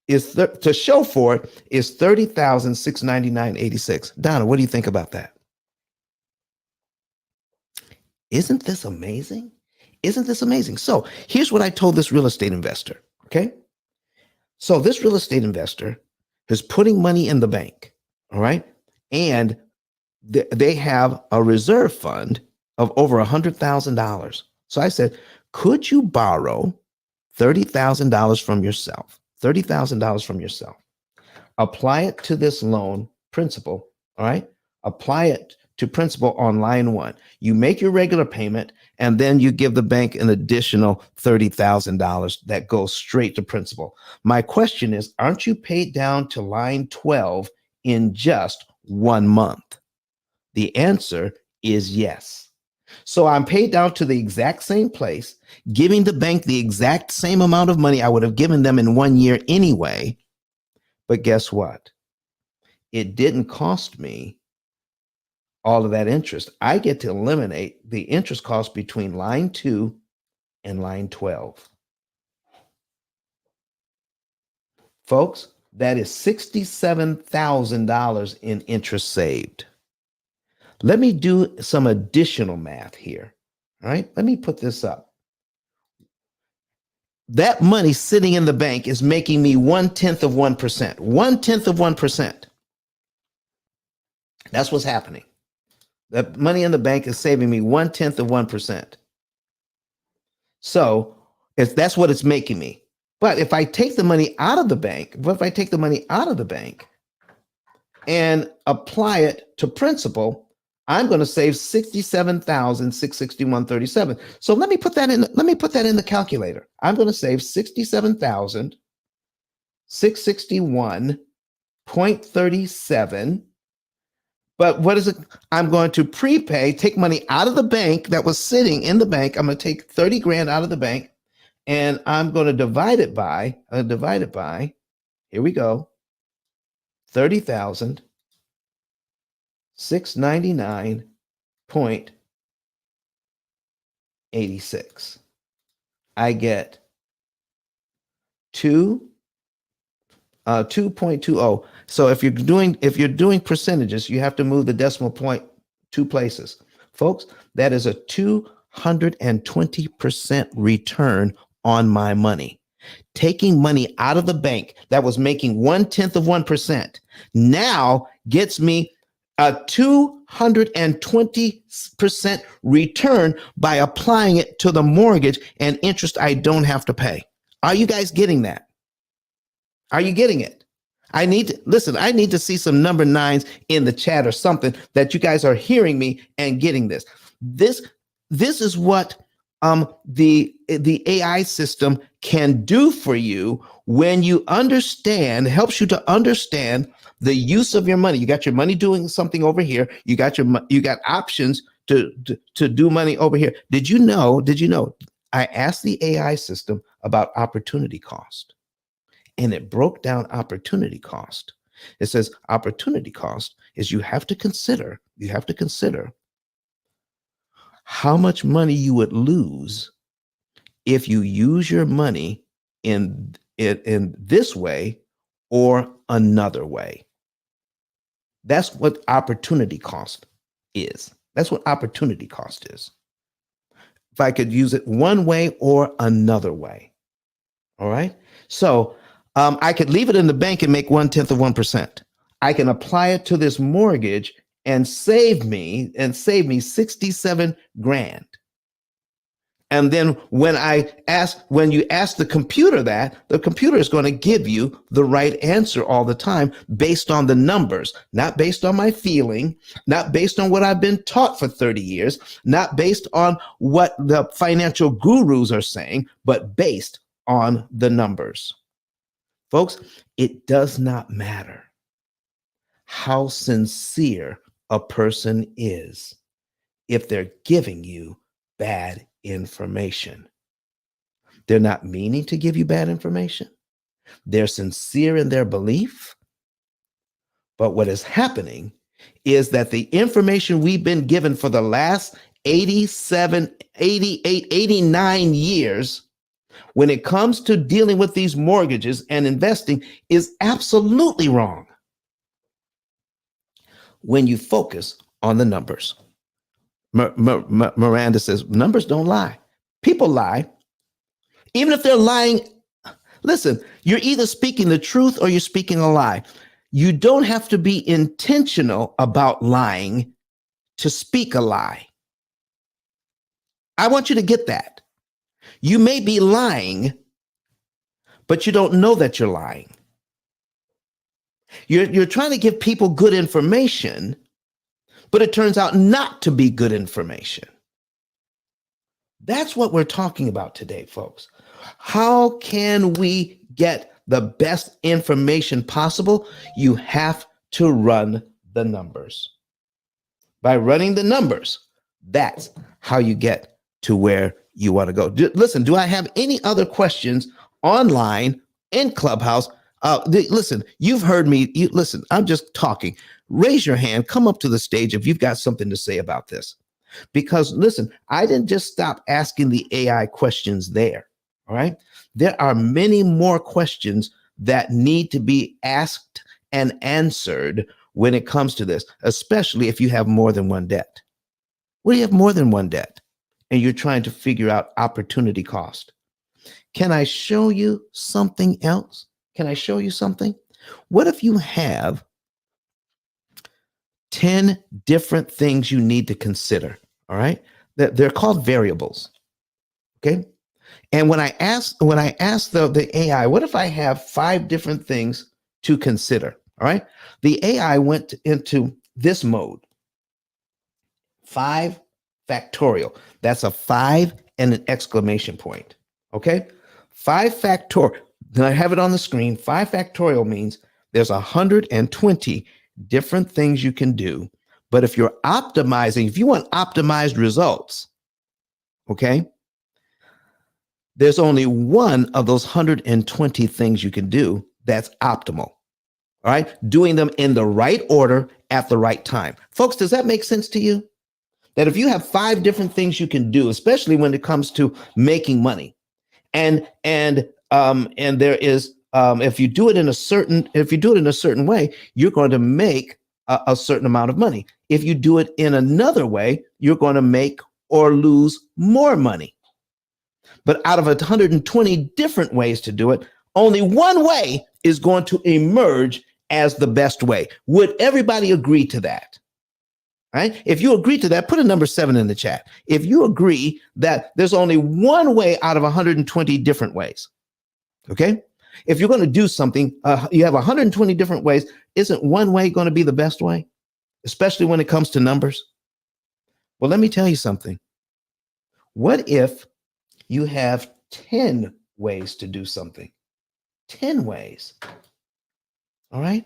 is to show for it is $30,699.86. Donna, what do you think about that? Isn't this amazing? Isn't this amazing? So here's what I told this real estate investor. Okay, so this real estate investor is putting money in the bank. All right, and they have a reserve fund of over $100,000. So I said, could you borrow $30,000 from yourself? $30,000 from yourself. Apply it to this loan principal. All right. Apply it to principal on line one. You make your regular payment, and then you give the bank an additional $30,000 that goes straight to principal. My question is, aren't you paid down to line 12 in just 1 month? The answer is yes. So I'm paid down to the exact same place, giving the bank the exact same amount of money I would have given them in 1 year anyway. But guess what? It didn't cost me all of that interest. I get to eliminate the interest cost between line 2 and line 12. Folks, that is $67,000 in interest saved. Let me do some additional math here. All right, let me put this up. That money sitting in the bank is making me 1/10 of 1%. 1/10 of 1%. That's what's happening. That money in the bank is saving me 1/10 of 1%. So that's what it's making me. But if I take the money out of the bank, and apply it to principal, I'm going to save $67,661.37. So let me put that in the calculator. I'm going to save $67,661.37. But what is it? I'm going to prepay, take money out of the bank that was sitting in the bank. I'm going to take 30 grand out of the bank, and I'm going to divide it by, here we go, 30,699.86. I get 2.20. So if you're doing percentages, you have to move the decimal point 2 places. Folks, that is a 220% return on my money. Taking money out of the bank that was making 1/10 of 1% now gets me a 220% return by applying it to the mortgage and interest I don't have to pay. Are you guys getting that? Are you getting it? I need to see some number 9s in the chat or something that you guys are hearing me and getting this. This is what the AI system can do for you when you understand, helps you to understand the use of your money. You got your money doing something over here. You got options to do money over here. Did you know? I asked the AI system about opportunity cost, and it broke down opportunity cost. It says opportunity cost is you have to consider how much money you would lose if you use your money in this way or another way. That's what opportunity cost is. If I could use it one way or another way. All right. So I could leave it in the bank and make 1/10 of 1%. I can apply it to this mortgage and saved me 67 grand. And then when you ask the computer that, the computer is going to give you the right answer all the time based on the numbers, not based on my feeling, not based on what I've been taught for 30 years, not based on what the financial gurus are saying, but based on the numbers. Folks, it does not matter how sincere a person is if they're giving you bad information. They're not meaning to give you bad information. They're sincere in their belief. But what is happening is that the information we've been given for the last 87, 88, 89 years, when it comes to dealing with these mortgages and investing, is absolutely wrong when you focus on the numbers. Miranda says, numbers don't lie. People lie. Even if they're lying, listen, you're either speaking the truth or you're speaking a lie. You don't have to be intentional about lying to speak a lie. I want you to get that. You may be lying, but you don't know that you're lying. You're trying to give people good information, but it turns out not to be good information. That's what we're talking about today, folks. How can we get the best information possible? You have to run the numbers. By running the numbers, that's how you get to where you want to go. Listen, do I have any other questions online in Clubhouse? Listen, you've heard me. Listen, I'm just talking. Raise your hand. Come up to the stage if you've got something to say about this. Because listen, I didn't just stop asking the AI questions there. All right. There are many more questions that need to be asked and answered when it comes to this, especially if you have more than one debt. Well, you have more than one debt and you're trying to figure out opportunity cost. Can I show you something else? Can I show you something? What if you have 10 different things you need to consider? All right. They're called variables. Okay. And when I asked the AI, what if I have 5 different things to consider? All right. The AI went into this mode. 5 factorial. That's a 5 and an exclamation point. Okay. 5 factorial. Then I have it on the screen. 5 factorial means there's 120 different things you can do. But if you're optimizing, if you want optimized results, okay, there's only one of those 120 things you can do that's optimal. All right. Doing them in the right order at the right time. Folks, does that make sense to you? That if you have 5 different things you can do, especially when it comes to making money, and there is if you do it in a certain way, you're going to make a certain amount of money. If you do it in another way, you're going to make or lose more money. But out of 120 different ways to do it, only one way is going to emerge as the best way. Would everybody agree to that? Right? If you agree to that, put a number 7 in the chat. If you agree that there's only one way out of 120 different ways, okay? If you're going to do something, you have 120 different ways. Isn't one way going to be the best way, especially when it comes to numbers? Well, let me tell you something. What if you have 10 ways to do something? 10 ways. All right?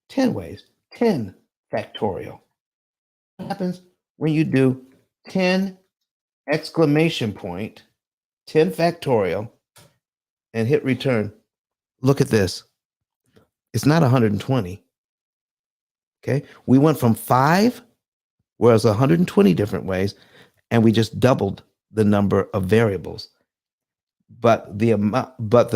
10 ways. 10 factorial. What happens when you do 10 exclamation point, 10 factorial, and hit return? Look at this. It's not 120. Okay. We went from 5, whereas 120 different ways, and we just doubled the number of variables. But the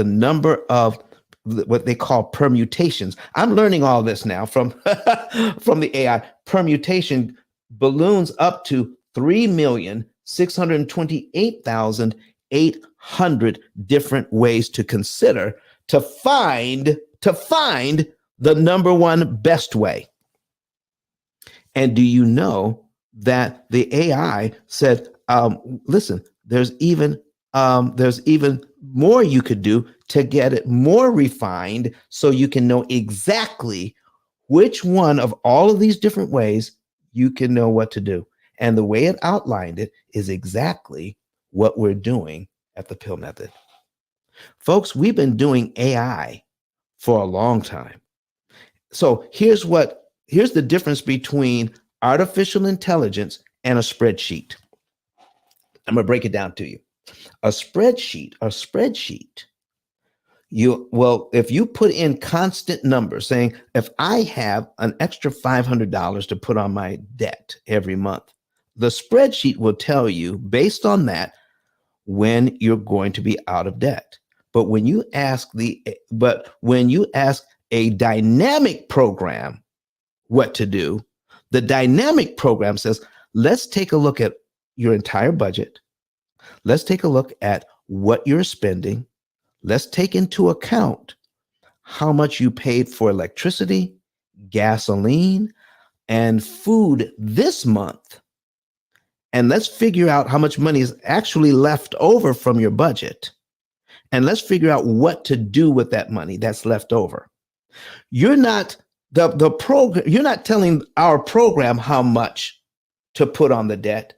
number of what they call permutations. I'm learning all this now from the AI. Permutation balloons up to 3,628,800 different ways to consider to find the number one best way. And do you know that the AI said, listen, there's even more you could do to get it more refined so you can know exactly which one of all of these different ways you can know what to do. And the way it outlined it is exactly what we're doing at the P.I.L.L Method. Folks, we've been doing AI for a long time. So here's the difference between artificial intelligence and a spreadsheet. I'm going to break it down to you. A spreadsheet, if you put in constant numbers saying, if I have an extra $500 to put on my debt every month, the spreadsheet will tell you based on that when you're going to be out of debt. But when you ask a dynamic program what to do, the dynamic program says, let's take a look at your entire budget. Let's take a look at what you're spending. Let's take into account how much you paid for electricity, gasoline, and food this month. And let's figure out how much money is actually left over from your budget. And let's figure out what to do with that money that's left over. You're not you're not telling our program how much to put on the debt.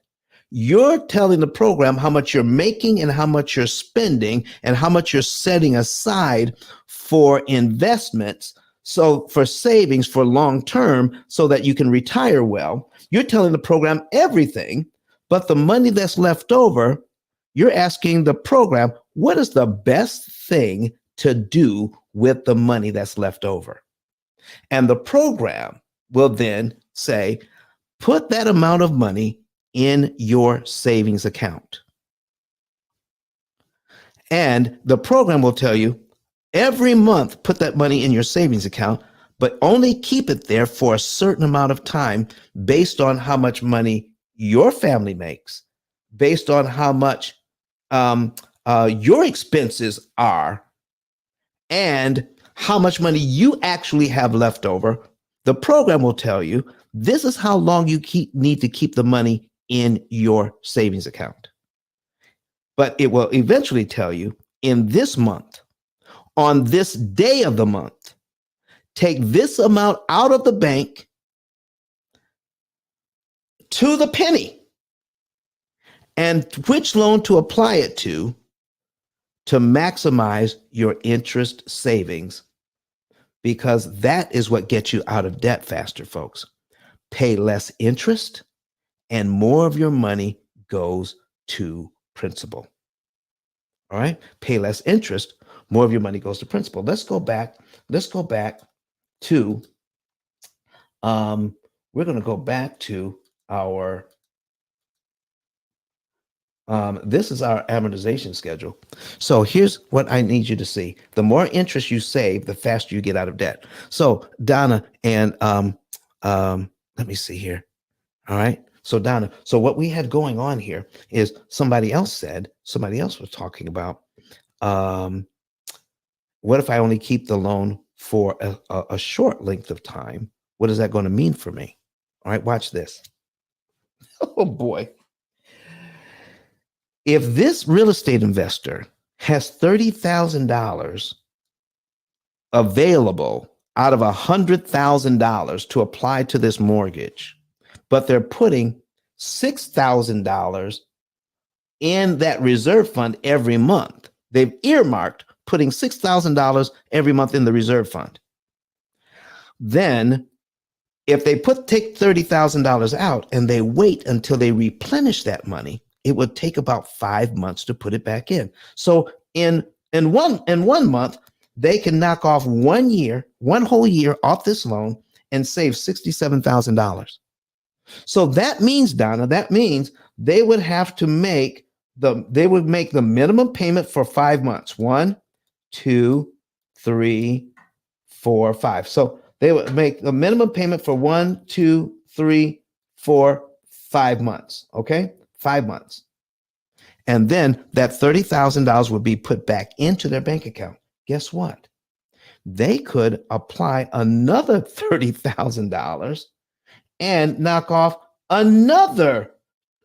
You're telling the program how much you're making and how much you're spending and how much you're setting aside for investments. So for savings for long term so that you can retire well. You're telling the program everything, but the money that's left over, you're asking the program, what is the best thing to do with the money that's left over? And the program will then say, put that amount of money in your savings account. And the program will tell you every month, put that money in your savings account, but only keep it there for a certain amount of time based on how much money your family makes, based on how much your expenses are, and how much money you actually have left over. The program will tell you this is how long you need to keep the money in your savings account. But it will eventually tell you in this month, on this day of the month, take this amount out of the bank to the penny and which loan to apply it to maximize your interest savings, because that is what gets you out of debt faster, folks. Pay less interest and more of your money goes to principal. All right. Pay less interest, more of your money goes to principal. Let's go back to, we're going to go back to our, this is our amortization schedule. So here's what I need you to see. The more interest you save, the faster you get out of debt. So Donna and let me see here. All right. So Donna, so what we had going on here is somebody else was talking about, what if I only keep the loan for a short length of time? What is that going to mean for me? All right, watch this. Oh boy. If this real estate investor has $30,000 available out of $100,000 to apply to this mortgage, but they're putting $6,000 in that reserve fund every month. They've earmarked putting $6,000 every month in the reserve fund. Then if they take $30,000 out and they wait until they replenish that money, it would take about 5 months to put it back in. So in one month, they can knock off 1 year, one whole year off this loan and save $67,000. So that means, Donna, they would have to make the minimum payment for 5 months. 1, 2, 3, 4, 5. So they would make the minimum payment for 1, 2, 3, 4, 5 months. Okay, 5 months. And then that $30,000 would be put back into their bank account. Guess what? They could apply another $30,000 and knock off another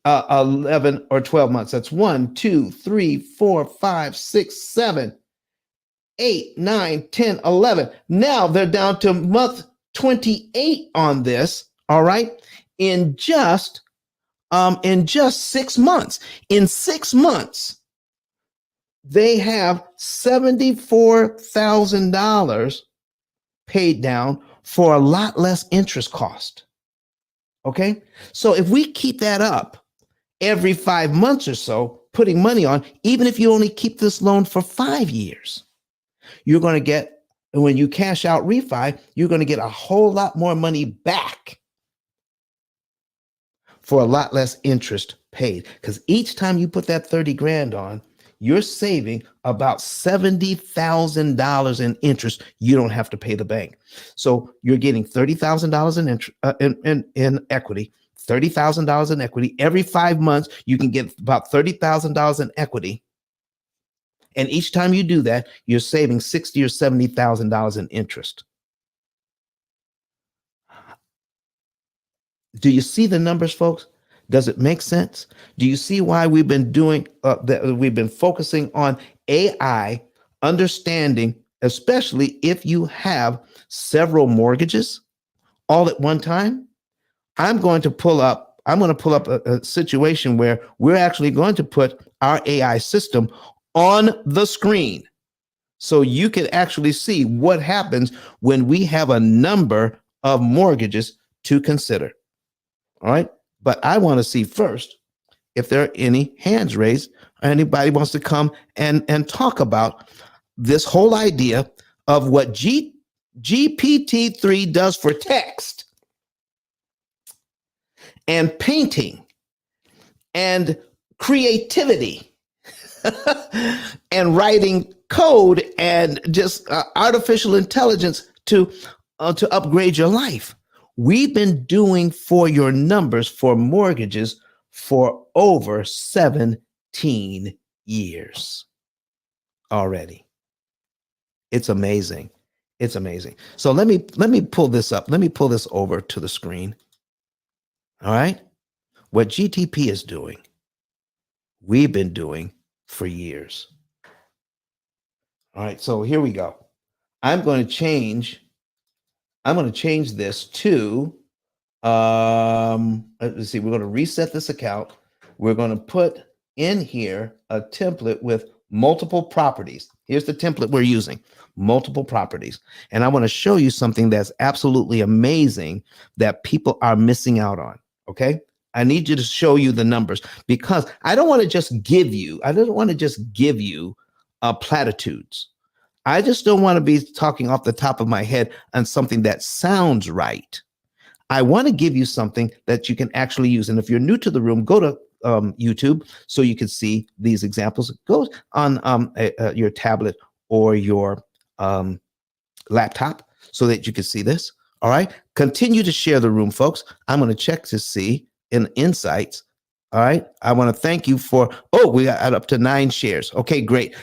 11 or 12 months. That's 1, 2, 3, 4, 5, 6, 7, 8, 9, 10, 11. Now they're down to month 28 on this. All right. In just 6 months. In 6 months, they have $74,000 paid down for a lot less interest cost. Okay. So if we keep that up every 5 months or so, putting money on, even if you only keep this loan for 5 years, you're going to get, when you cash out refi, you're going to get a whole lot more money back for a lot less interest paid. Because each time you put that 30 grand on, you're saving about $70,000 in interest. You don't have to pay the bank. So you're getting $30,000 in equity, $30,000 in equity. Every 5 months, you can get about $30,000 in equity. And each time you do that, you're saving $60,000 or $70,000 in interest. Do you see the numbers, folks? Does it make sense? Do you see why we've been doing that? We've been focusing on AI, understanding, especially if you have several mortgages all at one time. I'm going to pull up a situation where we're actually going to put our AI system on the screen so you can actually see what happens when we have a number of mortgages to consider. All right. But I want to see first if there are any hands raised or anybody wants to come and talk about this whole idea of what GPT-3 does for text and painting and creativity and writing code and just artificial intelligence to upgrade your life. We've been doing for your numbers for mortgages for over 17 years already. It's amazing. It's amazing. So let me pull this up. Let me pull this over to the screen. All right. What GTP is doing, we've been doing for years. All right. So here we go. I'm going to change this to, let's see, we're going to reset this account. We're going to put in here a template with multiple properties. Here's the template we're using, multiple properties. And I want to show you something that's absolutely amazing that people are missing out on. Okay. I need you to show you the numbers because I don't want to just give you platitudes. I just don't want to be talking off the top of my head on something that sounds right. I want to give you something that you can actually use. And if you're new to the room, go to YouTube so you can see these examples. Go on your tablet or your laptop so that you can see this. All right. Continue to share the room, folks. I'm going to check to see in insights. All right. I want to thank you for, we got up to 9 shares. Okay, great.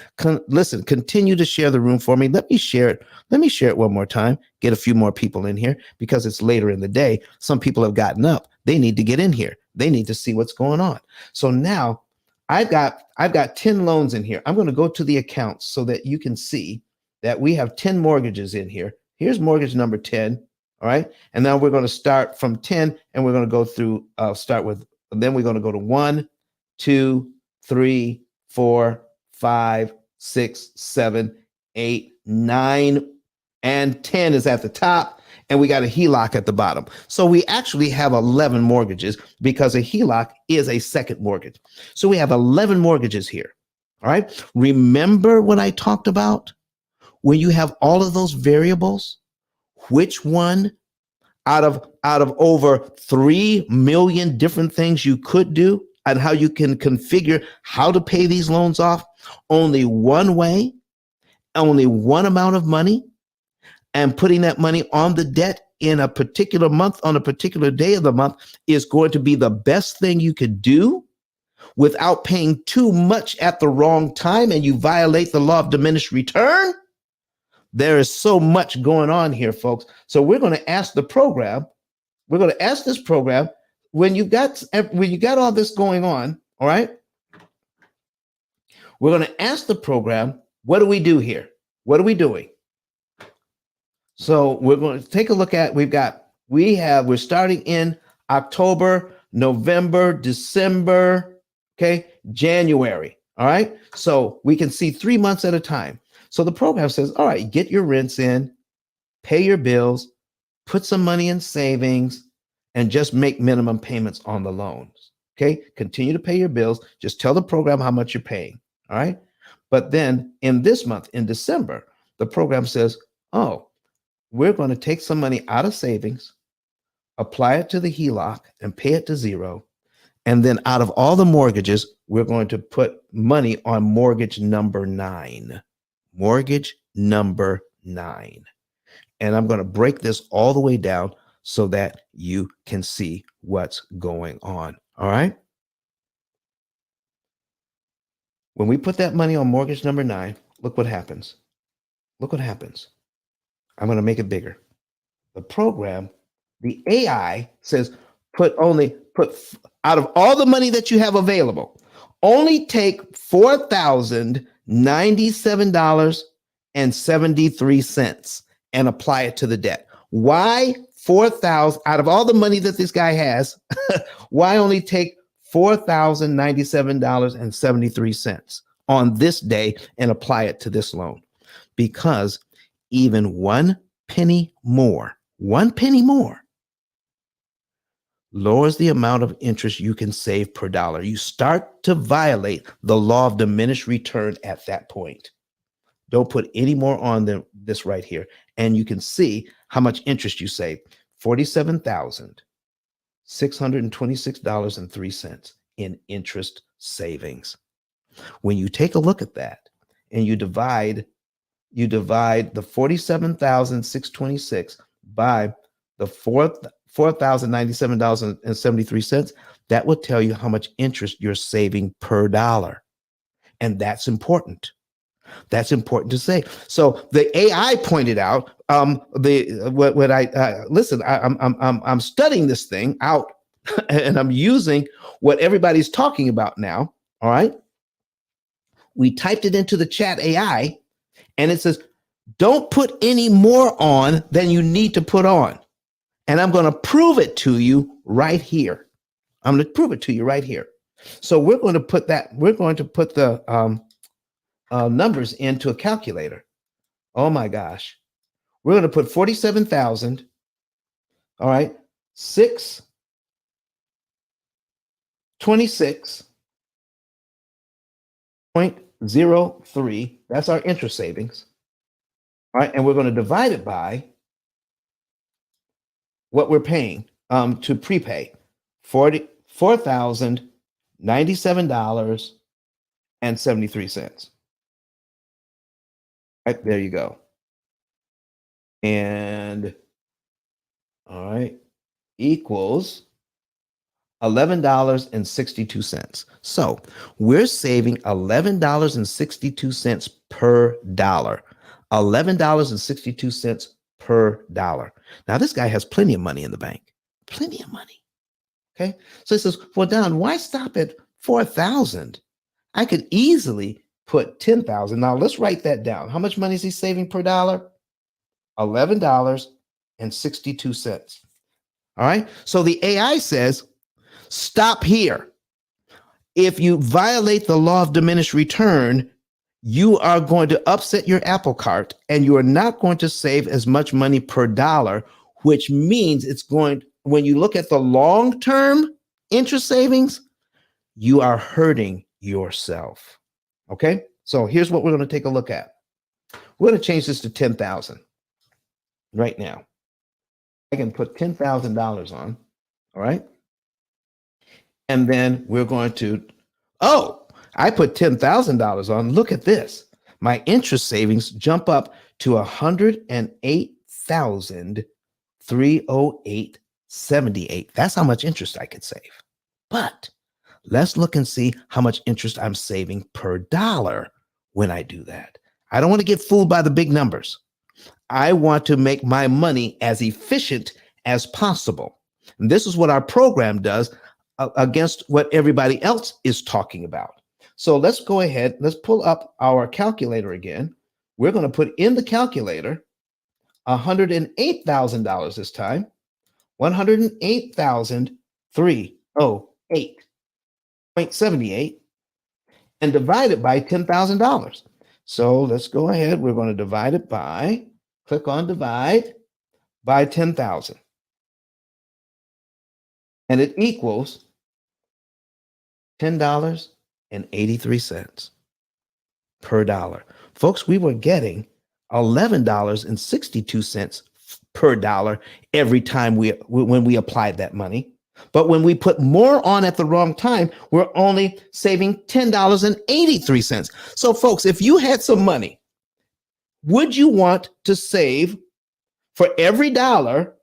Listen, continue to share the room for me. Let me share it. Let me share it one more time. Get a few more people in here because it's later in the day. Some people have gotten up. They need to get in here. They need to see what's going on. So now I've got 10 loans in here. I'm going to go to the accounts so that you can see that we have 10 mortgages in here. Here's mortgage number 10. All right. And now we're going to start from 10 and we're going to go through, then we're going to go to 1, 2, 3, 4, 5, 6, 7, 8, 9, and 10 is at the top. And we got a HELOC at the bottom. So we actually have 11 mortgages because a HELOC is a second mortgage. So we have 11 mortgages here. All right. Remember what I talked about? When you have all of those variables, which one out of over 3 million different things you could do and how you can configure how to pay these loans off, only one way, only one amount of money, and putting that money on the debt in a particular month, on a particular day of the month is going to be the best thing you could do without paying too much at the wrong time and you violate the law of diminished return. There is so much going on here, folks. So we're going to ask the program, we're going to ask this program, when you got all this going on, all right, we're going to ask the program, what do we do here? What are we doing? So we're going to take a look at, we're starting in October, November, December, okay, January. All right. So we can see 3 months at a time. So the program says, all right, get your rents in, pay your bills, put some money in savings, and just make minimum payments on the loans. Okay. Continue to pay your bills. Just tell the program how much you're paying. All right. But then in this month, in December, the program says, oh, we're going to take some money out of savings, apply it to the HELOC, and pay it to zero. And then out of all the mortgages, we're going to put money on mortgage number 9. Mortgage number 9. And I'm going to break this all the way down so that you can see what's going on. All right. When we put that money on mortgage number 9, look what happens. Look what happens. I'm going to make it bigger. The program, the AI says, put out of all the money that you have available, only take $4,097.73 and apply it to the debt. Why 4,000 out of all the money that this guy has? Why only take $4,097.73 on this day and apply it to this loan? Because even 1 penny more lowers the amount of interest you can save per dollar. You start to violate the law of diminished return at that point. Don't put any more on this right here. And you can see how much interest you save. $47,626.03 in interest savings. When you take a look at that and you divide the 47,626 by the $4,097.73, that will tell you how much interest you're saving per dollar. And that's important. That's important to say. So the AI pointed out, I'm studying this thing out and I'm using what everybody's talking about now. All right. We typed it into the chat AI and it says, don't put any more on than you need to put on. And I'm going to prove it to you right here. I'm going to prove it to you right here. So we're going to put the numbers into a calculator. Oh my gosh. We're going to put 47,000. All right. 626.03. That's our interest savings. All right. And we're going to divide it by what we're paying to prepay, $4,097.73. Right, there you go. And all right, equals $11.62. So we're saving $11.62 per dollar. $11.62 per dollar. Now, this guy has plenty of money in the bank. Plenty of money. Okay. So he says, well, Don, why stop at 4,000? I could easily put 10,000. Now let's write that down. How much money is he saving per dollar? $11.62. All right. So the AI says, stop here. If you violate the law of diminished return, you are going to upset your apple cart and you are not going to save as much money per dollar, which means when you look at the long-term interest savings, you are hurting yourself. Okay. So here's what we're going to take a look at. We're going to change this to 10,000 right now. I can put $10,000 on. All right. And then we're going to, I put $10,000 on. Look at this. My interest savings jump up to $108,308.78. That's how much interest I could save. But let's look and see how much interest I'm saving per dollar when I do that. I don't want to get fooled by the big numbers. I want to make my money as efficient as possible. And this is what our program does against what everybody else is talking about. So let's go ahead. Let's pull up our calculator again. We're going to put in the calculator $108,000 this time. 108,308.78 and divide it by $10,000. So let's go ahead. We're going to divide it by, click on divide by 10,000. And it equals $10.83 per dollar. Folks, we were getting $11.62 per dollar every time when we applied that money. But when we put more on at the wrong time, we're only saving $10.83. So folks, if you had some money, would you want to save for every dollar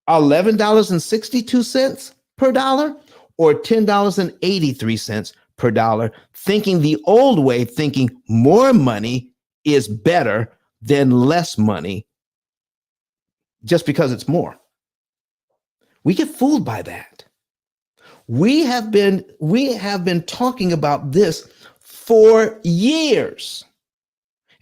$11.62 per dollar or $10.83 per dollar, thinking the old way, thinking more money is better than less money just because it's more? We get fooled by that. We have been talking about this for years.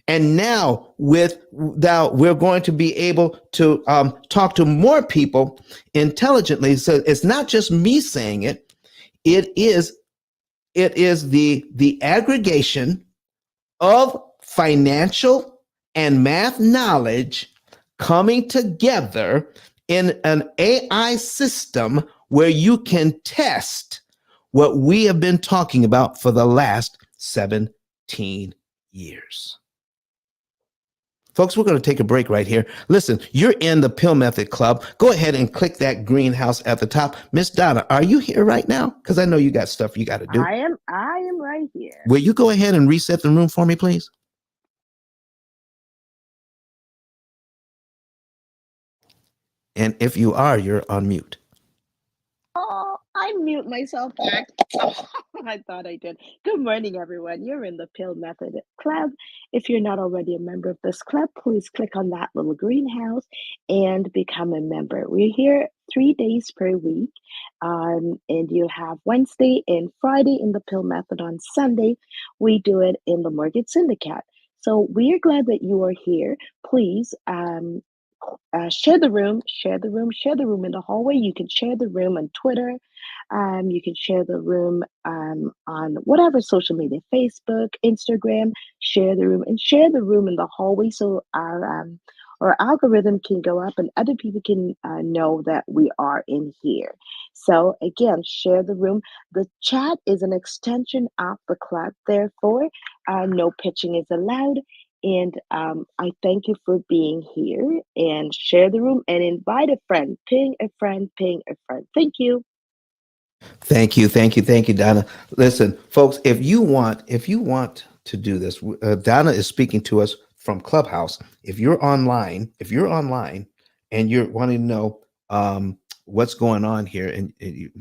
And now we're going to be able to talk to more people intelligently. So it's not just me saying it. It is the aggregation of financial and math knowledge coming together in an AI system where you can test what we have been talking about for the last 17 years. Folks, we're going to take a break right here. Listen, you're in the Pill Method Club. Go ahead and click that greenhouse at the top. Miss Donna, are you here right now? Because I know you got stuff you got to do. I am right here. Will you go ahead and reset the room for me, please? And if you are, you're on mute. Oh, I mute myself back. Oh, I thought I did. Good morning, everyone. You're in the Pill Method Club. If you're not already a member of this club, please click on that little greenhouse and become a member. We're here 3 days per week, and you have Wednesday and Friday in the Pill Method. On Sunday, we do it in the Mortgage Syndicate. So we are glad that you are here. Please share the room, share the room, share the room in the hallway. You can share the room on Twitter. You can share the room on whatever social media, Facebook, Instagram. Share the room and share the room in the hallway so our algorithm can go up and other people can know that we are in here. So again, share the room. The chat is an extension of the club. Therefore, no pitching is allowed. And I thank you for being here, and share the room and invite a friend. Ping a friend, ping a friend. Thank you. Thank you, Donna. Listen, folks, if you want to do this, Donna is speaking to us from Clubhouse. If you're online and you're wanting to know what's going on here, and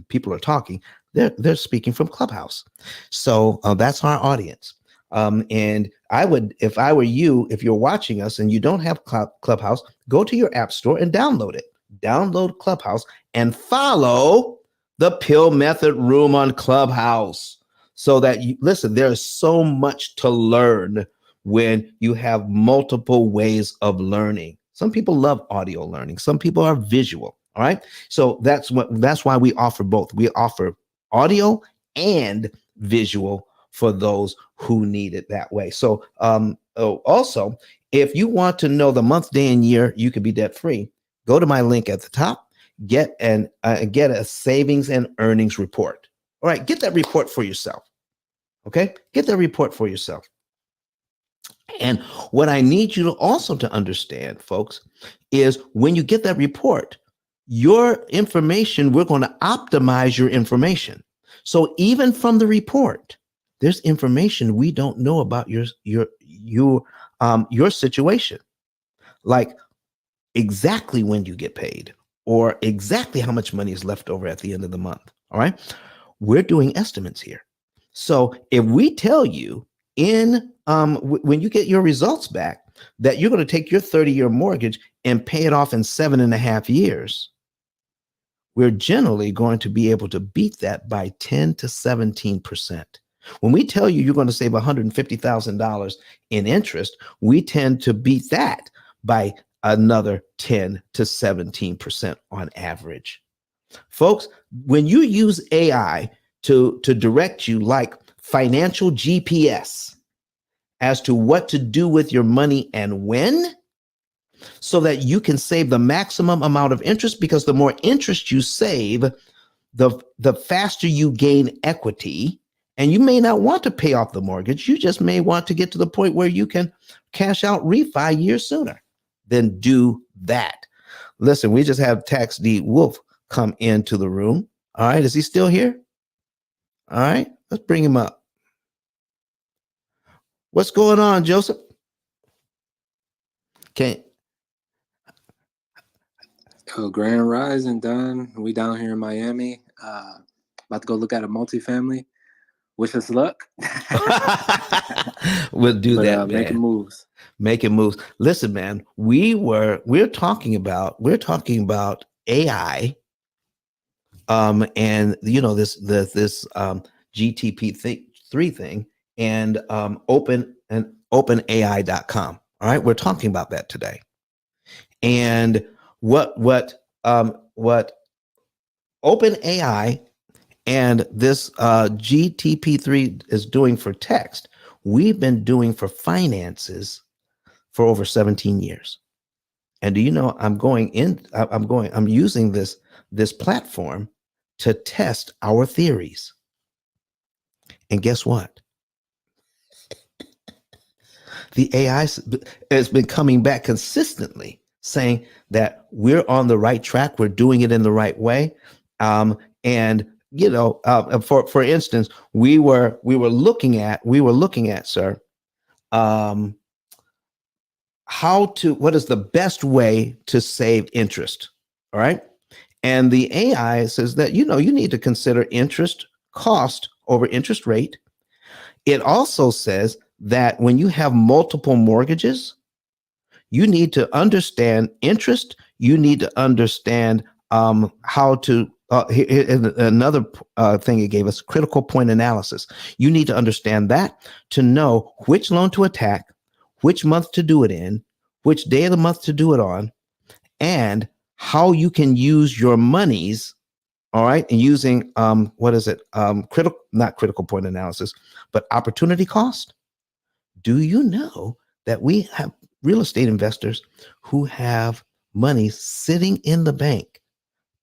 people are talking, they're speaking from Clubhouse. So that's our audience. And I would, if I were you, if you're watching us and you don't have Clubhouse, go to your app store and download it. Download Clubhouse and follow the Pill Method Room on Clubhouse so that you listen. There's so much to learn when you have multiple ways of learning. Some people love audio learning. Some people are visual. All right. So that's why we offer both. We offer audio and visual for those who need it that way. So also, if you want to know the month, day, and year you could be debt free, go to my link at the top, get a savings and earnings report. All right, get that report for yourself. Okay, get that report for yourself. And what I need you to also to understand, folks, is when you get that report, your information, we're going to optimize your information. So even from the report, there's information we don't know about your situation, like exactly when you get paid or exactly how much money is left over at the end of the month. All right, we're doing estimates here. So if we tell you when you get your results back that you're going to take your 30-year mortgage and pay it off in 7.5 years, we're generally going to be able to beat that by 10 to 17%. When we tell you you're going to save $150,000 in interest, we tend to beat that by another 10 to 17% on average. Folks, when you use AI to direct you like financial GPS as to what to do with your money and when, so that you can save the maximum amount of interest, because the more interest you save, the faster you gain equity. And you may not want to pay off the mortgage. You just may want to get to the point where you can cash out refi years sooner. Then do that. Listen, we just have Tax D Wolf come into the room. All right. Is he still here? All right. Let's bring him up. What's going on, Joseph? Okay. Grand Rising, done. We down here in Miami. About to go look at a multifamily. Wish us luck. We'll do that, man. Making moves. Making moves. Listen, man, we're talking about AI, and you know this GTP3 thing, and OpenAI.com. All right, we're talking about that today, and what OpenAI and this GTP3 is doing for text, we've been doing for finances for over 17 years. And do you know, I'm using this platform to test our theories. And guess what? The AI has been coming back consistently saying that we're on the right track. We're doing it in the right way. And you know, for instance, we were looking at, sir, what is the best way to save interest? All right. And the AI says that, you know, you need to consider interest cost over interest rate. It also says that when you have multiple mortgages, you need to understand interest. You need to understand how to, another thing it gave us, critical point analysis. You need to understand that to know which loan to attack, which month to do it in, which day of the month to do it on, and how you can use your monies. All right. And using, not critical point analysis, but opportunity cost. Do you know that we have real estate investors who have money sitting in the bank,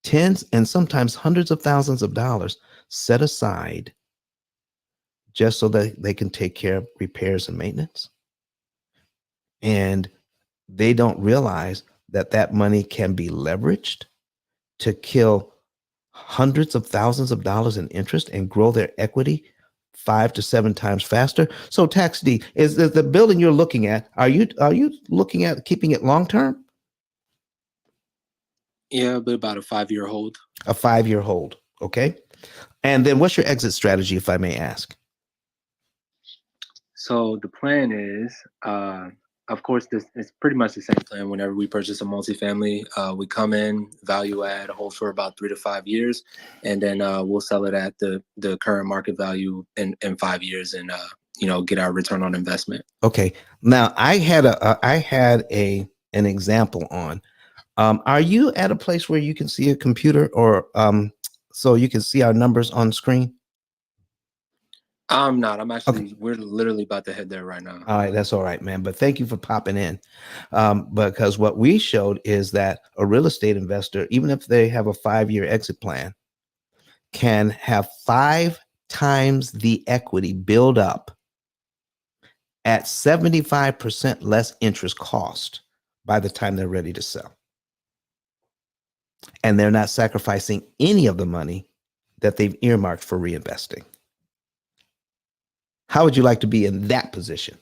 tens and sometimes hundreds of thousands of dollars set aside just so that they can take care of repairs and maintenance? And they don't realize that that money can be leveraged to kill hundreds of thousands of dollars in interest and grow their equity 5 to 7 times faster. So Tax D, is the building you're looking at, are you looking at keeping it long term? Yeah, but about a 5-year hold. A 5-year hold. Okay. And then what's your exit strategy, if I may ask? So the plan is, of course, this is pretty much the same plan. Whenever we purchase a multifamily, we come in, value add, hold for about 3 to 5 years, and then we'll sell it at the current market value in 5 years, and get our return on investment. Okay. Now I had an example on. Are you at a place where you can see a computer, or so you can see our numbers on screen? I'm not. I'm actually, we're literally about to head there right now. All right, that's all right, man. But thank you for popping in. Because what we showed is that a real estate investor, even if they have a 5-year exit plan, can have 5 times the equity build up at 75% less interest cost by the time they're ready to sell. And they're not sacrificing any of the money that they've earmarked for reinvesting. How would you like to be in that position?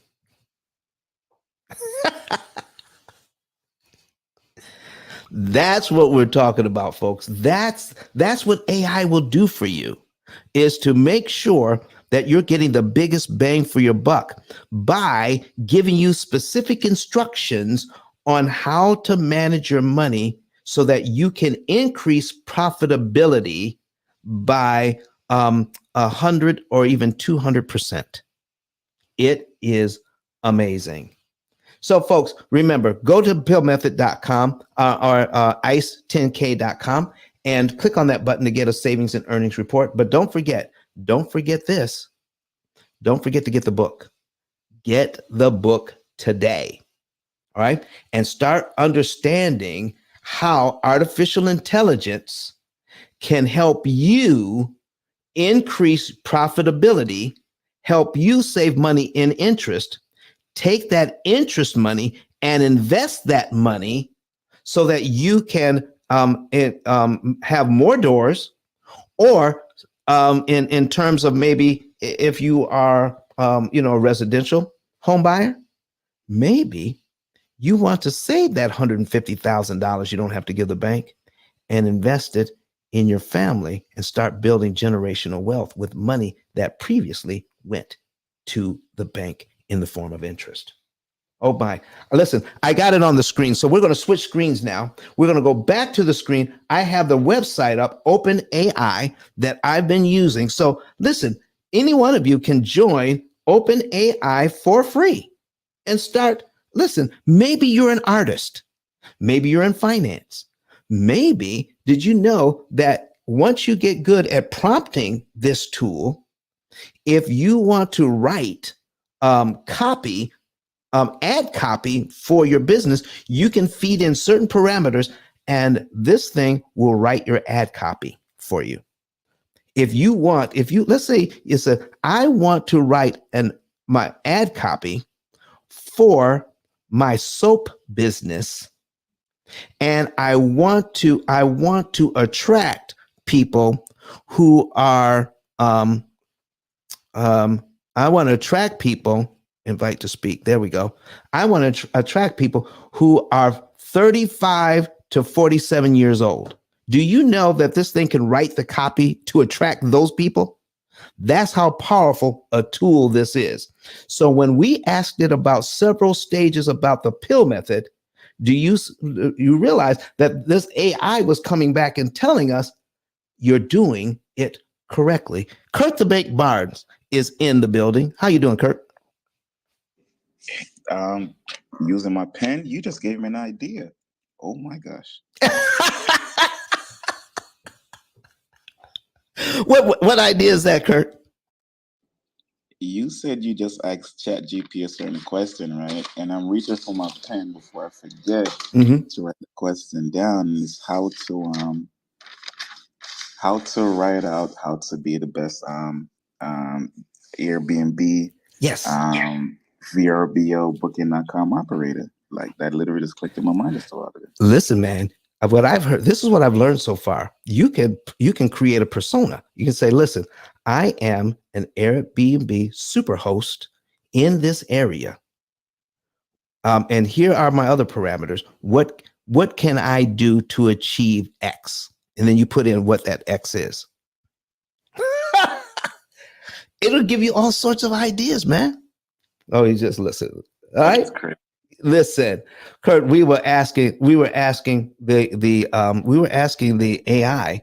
That's what we're talking about, folks. That's what AI will do for you, is to make sure that you're getting the biggest bang for your buck by giving you specific instructions on how to manage your money so that you can increase profitability by 100 or even 200%. It is amazing. So, folks, remember, go to pillmethod.com or ice10k.com and click on that button to get a savings and earnings report. But don't forget this. Don't forget to get the book. Get the book today. All right. And start understanding how artificial intelligence can help you increase profitability, help you save money in interest, take that interest money and invest that money so that you can have more doors, or in terms of maybe if you are a residential home buyer, maybe you want to save that $150,000 you don't have to give the bank and invest it in your family and start building generational wealth with money that previously went to the bank in the form of interest. Oh my, listen, I got it on the screen. So we're going to switch screens now. We're going to go back to the screen. I have the website up, OpenAI, that I've been using. So listen, any one of you can join OpenAI for free and start. Listen, maybe you're an artist. Maybe you're in finance. Maybe, did you know that once you get good at prompting this tool, if you want to write copy, ad copy for your business, you can feed in certain parameters and this thing will write your ad copy for you. Let's say I want to write my ad copy for my soap business, and I want to attract people who are invite to speak. There we go. I want to attract people who are 35 to 47 years old. Do you know that this thing can write the copy to attract those people? That's how powerful a tool this is. So when we asked it about several stages about the P.I.L.L method, do you realize that this AI was coming back and telling us you're doing it correctly? Kurt the Bake Barnes is in the building. How you doing, Kurt? Using my pen, you just gave me an idea. Oh my gosh. What idea is that, Kurt? You said you just asked ChatGPT a certain question, right? And I'm reaching for my pen before I forget to write the question down. Is how to write out how to be the best Airbnb VRBO booking.com operator. Like that literally just clicked in my mind just a lot of it. Listen, man, what I've heard, this is what I've learned so far. You can create a persona. You can say, listen, I am an Airbnb super host in this area. And here are my other parameters. What can I do to achieve X? And then you put in what that X is. It'll give you all sorts of ideas, man. Oh, you just listen. All right. Listen, Kurt, we were asking the AI,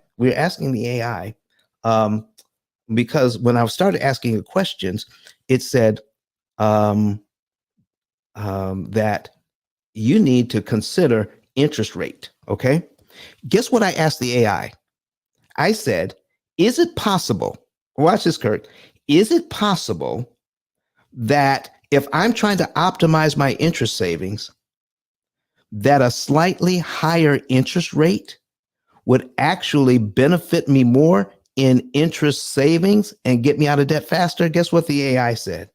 because when I started asking the questions, it said that you need to consider interest rate. Okay. Guess what I asked the AI? I said, is it possible? Watch this, Kurt. Is it possible that if I'm trying to optimize my interest savings, that a slightly higher interest rate would actually benefit me more in interest savings and get me out of debt faster? Guess what the AI said?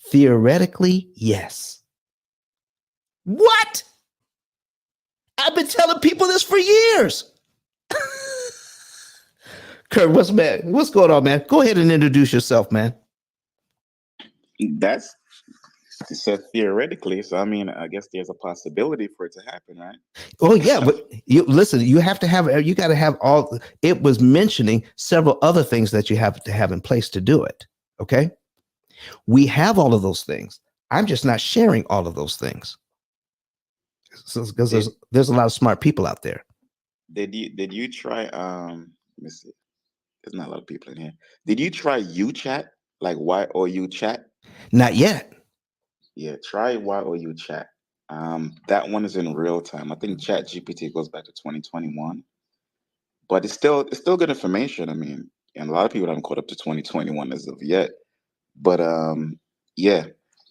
Theoretically, yes. What? I've been telling people this for years. Kurt, what's going on, man? Go ahead and introduce yourself, man. That's said theoretically, so I mean, I guess there's a possibility for it to happen, right? Oh yeah, but you got to have all. It was mentioning several other things that you have to have in place to do it. Okay, we have all of those things. I'm just not sharing all of those things. So because Did there's a lot of smart people out there. did you try let me see. There's not a lot of people in here. Did you try chat? Like YOU chat? Not yet. Yeah, try YOU chat. That one is in real time. I think Chat GPT goes back to 2021, but it's still good information. I mean, and a lot of people haven't caught up to 2021 as of yet. But yeah,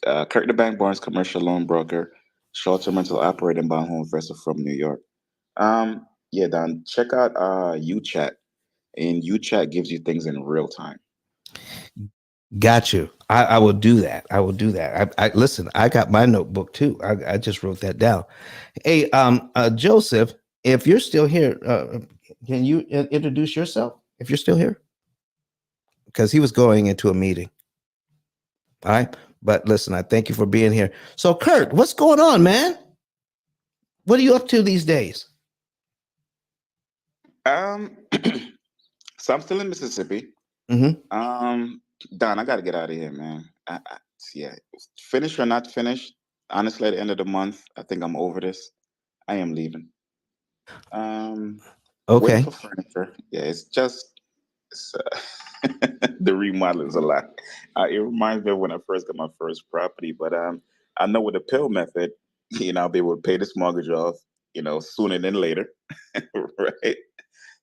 Kirk the Bank Barnes commercial loan broker, short-term rental operator and bond home investor from New York. Yeah, Don, check out UChat, and UChat gives you things in real time. Got you. I will do that. I will do that. I listen. I got my notebook too. I just wrote that down. Hey, Joseph, if you're still here, can you introduce yourself? If you're still here, because he was going into a meeting. All right, but listen, I thank you for being here. So, Kurt, what's going on, man? What are you up to these days? Um, so I'm still in Mississippi. Don, I gotta get out of here, man. Yeah, finish or not finish. Honestly, at the end of the month, I think I'm over this. I am leaving. Um, Waiting Okay. for furniture. Yeah, it's the remodel is a lot. It reminds me of when I first got my first property, but I know with the P.I.L.L method, I'll be able to pay this mortgage off, sooner than later, right?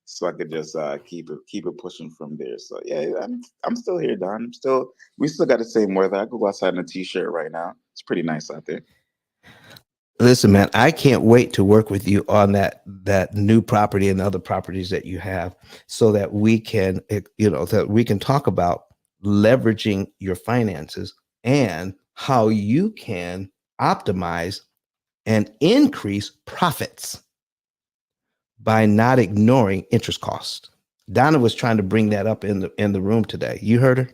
So I could just keep it pushing from there. So yeah, I'm still here, Don. We still got the same weather. I could go outside in a t-shirt right now. It's pretty nice out there. Listen, man, I can't wait to work with you on that new property and other properties that you have, so that we can, that we can talk about leveraging your finances and how you can optimize and increase profits by not ignoring interest costs. Donna was trying to bring that up in the room today. You heard her?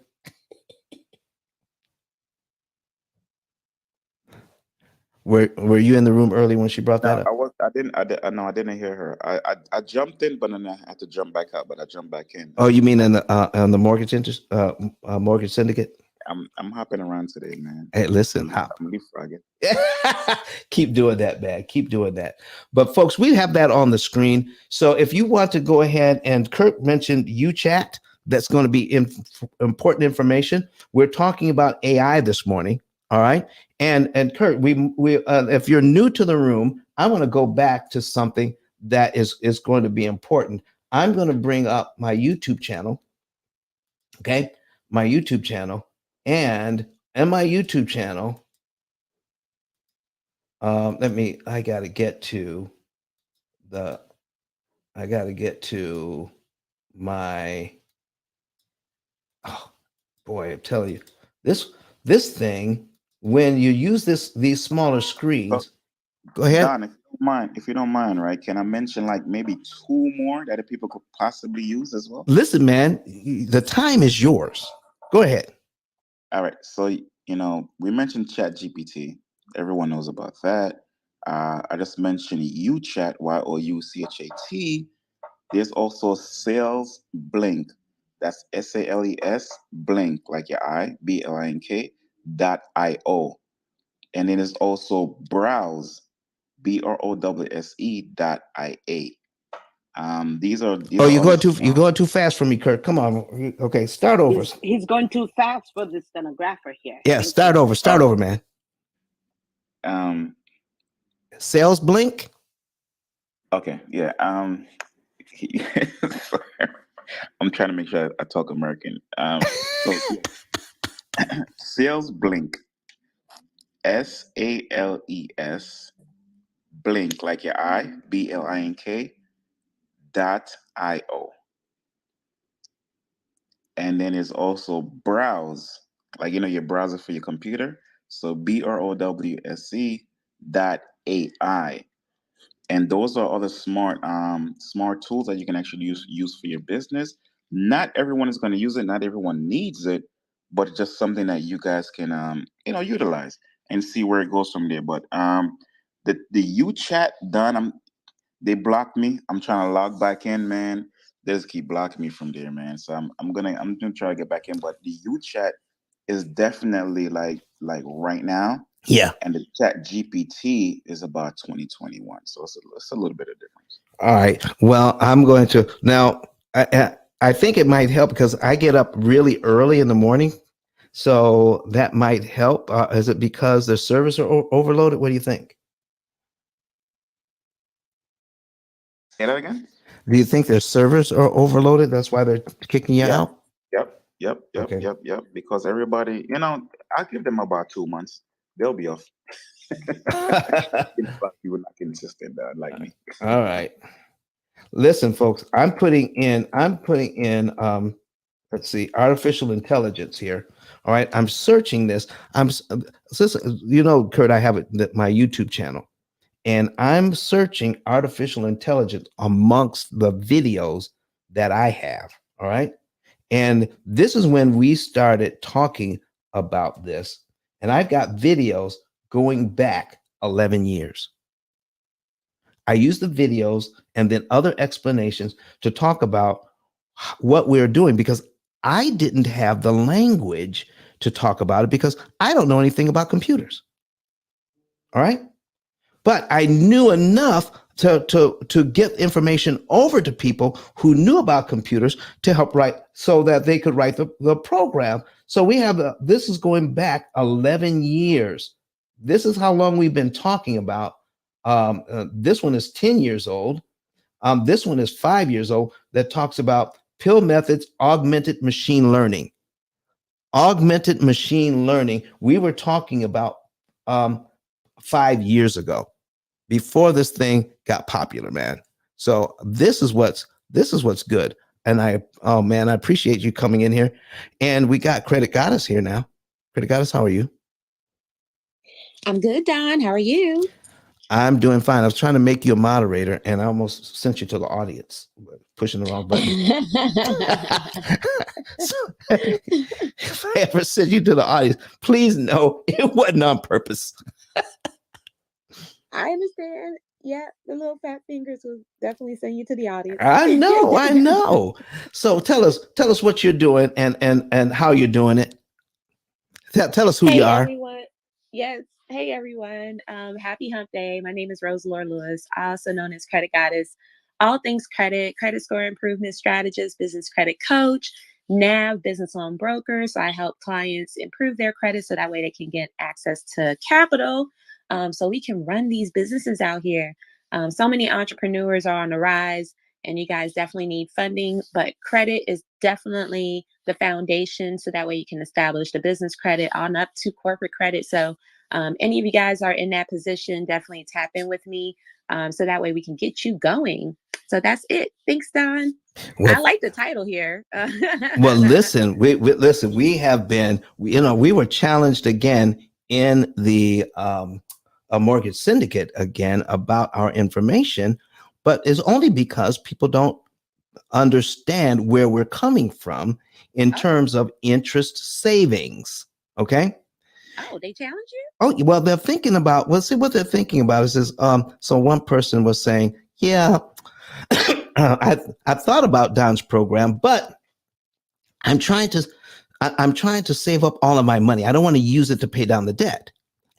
Were you in the room early when she brought that No, up? no, I didn't hear her. I jumped in, but then I had to jump back out. But I jumped back in. Oh, you mean in the on the mortgage interest mortgage syndicate? I'm hopping around today, man. Hey, listen, I'm hop. leapfrogging. Keep doing that, man. Keep doing that. But folks, we have that on the screen. So if you want to go ahead, and Kurt mentioned UChat, that's going to be important information. We're talking about AI this morning. All right. And Kurt, we if you're new to the room, I want to go back to something that is going to be important. I'm going to bring up my YouTube channel. Okay. My YouTube channel. And my YouTube channel, I got to get to my, oh boy, I'm telling you, this thing, when you use these smaller So, screens, go ahead. Don, if you don't mind, right? Can I mention like maybe two more that the people could possibly use as well? Listen, man, the time is yours. Go ahead. All right. So, we mentioned Chat GPT. Everyone knows about that. I just mentioned UChat, YOUCHAT. There's also Sales Blink. That's SALES Blink, like your eye, BLINK .io. And then there's also Browse, BROWSE.IA. These Oh, are all the you're small. going too fast for me, Kurt. Come on. Okay, start over. He's going too fast for the stenographer here. Yeah, Thank start you. over. Start over, man. Um. Sales Blink. Okay. Yeah. I'm trying to make sure I talk American. So Sales Blink, SALES Blink, like your eye, BLINK .io. And then it's also Browse, like your browser for your computer. So BROWSE.ai. And those are other smart tools that you can actually use for your business. Not everyone is going to use it, not everyone needs it, but it's just something that you guys can utilize and see where it goes from there. But the UChat done, they blocked me. I'm trying to log back in, man. They just keep blocking me from there, man. So I'm gonna try to get back in. But the UChat is definitely like right now Yeah. And the Chat GPT is about 2021. So it's a little bit of difference. All right. Well, I'm going to now. I think it might help because I get up really early in the morning, so that might help. Is it because the servers are overloaded? What do you think? Say that again? Do you think their servers are overloaded? That's why they're kicking you Yeah. out? Okay. Yep. Because everybody, I give them about 2 months. They'll be off. You were not consistent like me. All right. Listen, folks, I'm putting in let's see, artificial intelligence here. All right. I'm searching this. Kurt, I have my YouTube channel, and I'm searching artificial intelligence amongst the videos that I have. All right. And this is when we started talking about this. And I've got videos going back 11 years. I use the videos and then other explanations to talk about what we're doing because I didn't have the language to talk about it because I don't know anything about computers. All right. But I knew enough to get information over to people who knew about computers to help write so that they could write the program. So this is going back 11 years. This is how long we've been talking about. This one is 10 years old. This one is 5 years old that talks about P.I.L.L methods, augmented machine learning. Augmented machine learning, we were talking about 5 years ago before this thing got popular, man. So this is what's good. And I appreciate you coming in here. And we got Credit Goddess here now. Credit Goddess, how are you? I'm good, Don. How are you? I'm doing fine. I was trying to make you a moderator and I almost sent you to the audience, pushing the wrong button. So, if I ever sent you to the audience, please know it wasn't on purpose. I understand. Yeah, the little fat fingers will definitely send you to the audience. I know. So tell us what you're doing and how you're doing it. Tell us who you are. Everyone. Yes. Hey, everyone. Happy Hump Day. My name is Rose Lord Lewis, also known as Credit Goddess. All things credit score improvement strategist, business credit coach, NAV, business loan broker. So I help clients improve their credit so that way they can get access to capital so we can run these businesses out here. So many entrepreneurs are on the rise and you guys definitely need funding, but credit is definitely the foundation. So that way you can establish the business credit on up to corporate credit. So any of you guys are in that position, definitely tap in with me so that way we can get you going. So that's it. Thanks, Don. Well, I like the title here. Well, listen, we have been, we were challenged again in the a mortgage syndicate again about our information, but it's only because people don't understand where we're coming from in terms of interest savings. Okay. Oh, they challenge you? Oh, well, they're thinking about, see what they're thinking about is so one person was saying, yeah, I thought about Don's program, but I'm trying to save up all of my money. I don't want to use it to pay down the debt.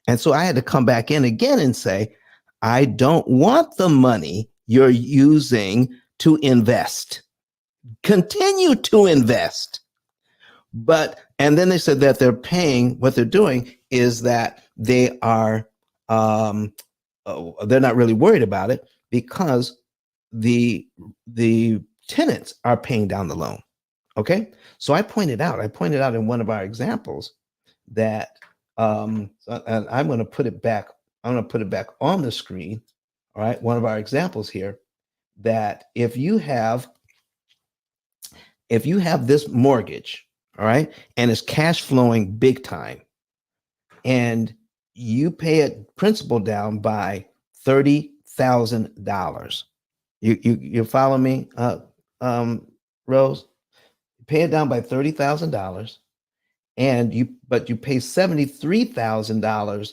And so I had to come back in again and say, I don't want the money you're using to invest. Continue to invest. And then they said that they're paying, what they're doing is that they are, they're not really worried about it because the tenants are paying down the loan. Okay. So I pointed out in one of our examples that, and I'm going to put it back on the screen. All right. One of our examples here that if you have this mortgage, all right, and it's cash flowing big time, and you pay it principal down by $30,000. You follow me, Rose? Pay it down by $30,000, but you pay $73,000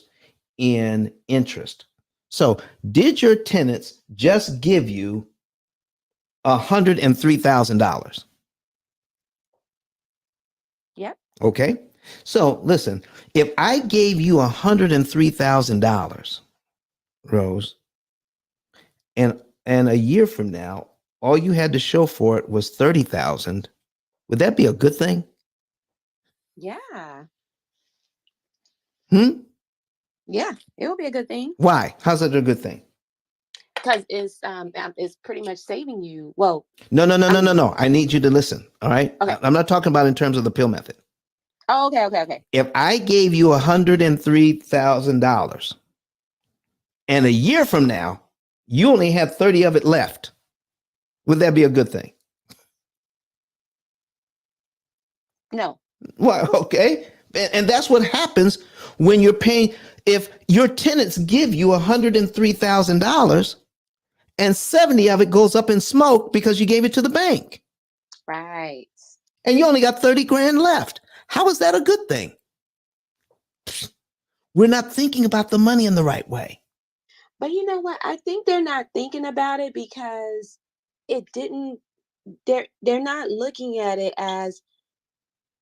in interest. So did your tenants just give you $103,000? Yep. Okay. So listen, if I gave you $103,000, Rose, and a year from now, all you had to show for it was 30,000, would that be a good thing? Yeah. Hmm? Yeah, it would be a good thing Why? How's that a good thing? because it's pretty much saving you. Well, No, no, no, I no, no, mean, no. I need you to listen. All right. okay. I'm not talking about in terms of the pill method. Oh, okay. If I gave you $103,000 and a year from now, you only had 30 of it left, would that be a good thing? No. Well, okay. And that's what happens when you're paying. If your tenants give you $103,000 and 70 of it goes up in smoke because you gave it to the bank Right. and you only got 30 grand left, how is that a good thing? We're not thinking about the money in the right way. But you know what? I think they're not thinking about it because it didn't they're not looking at it as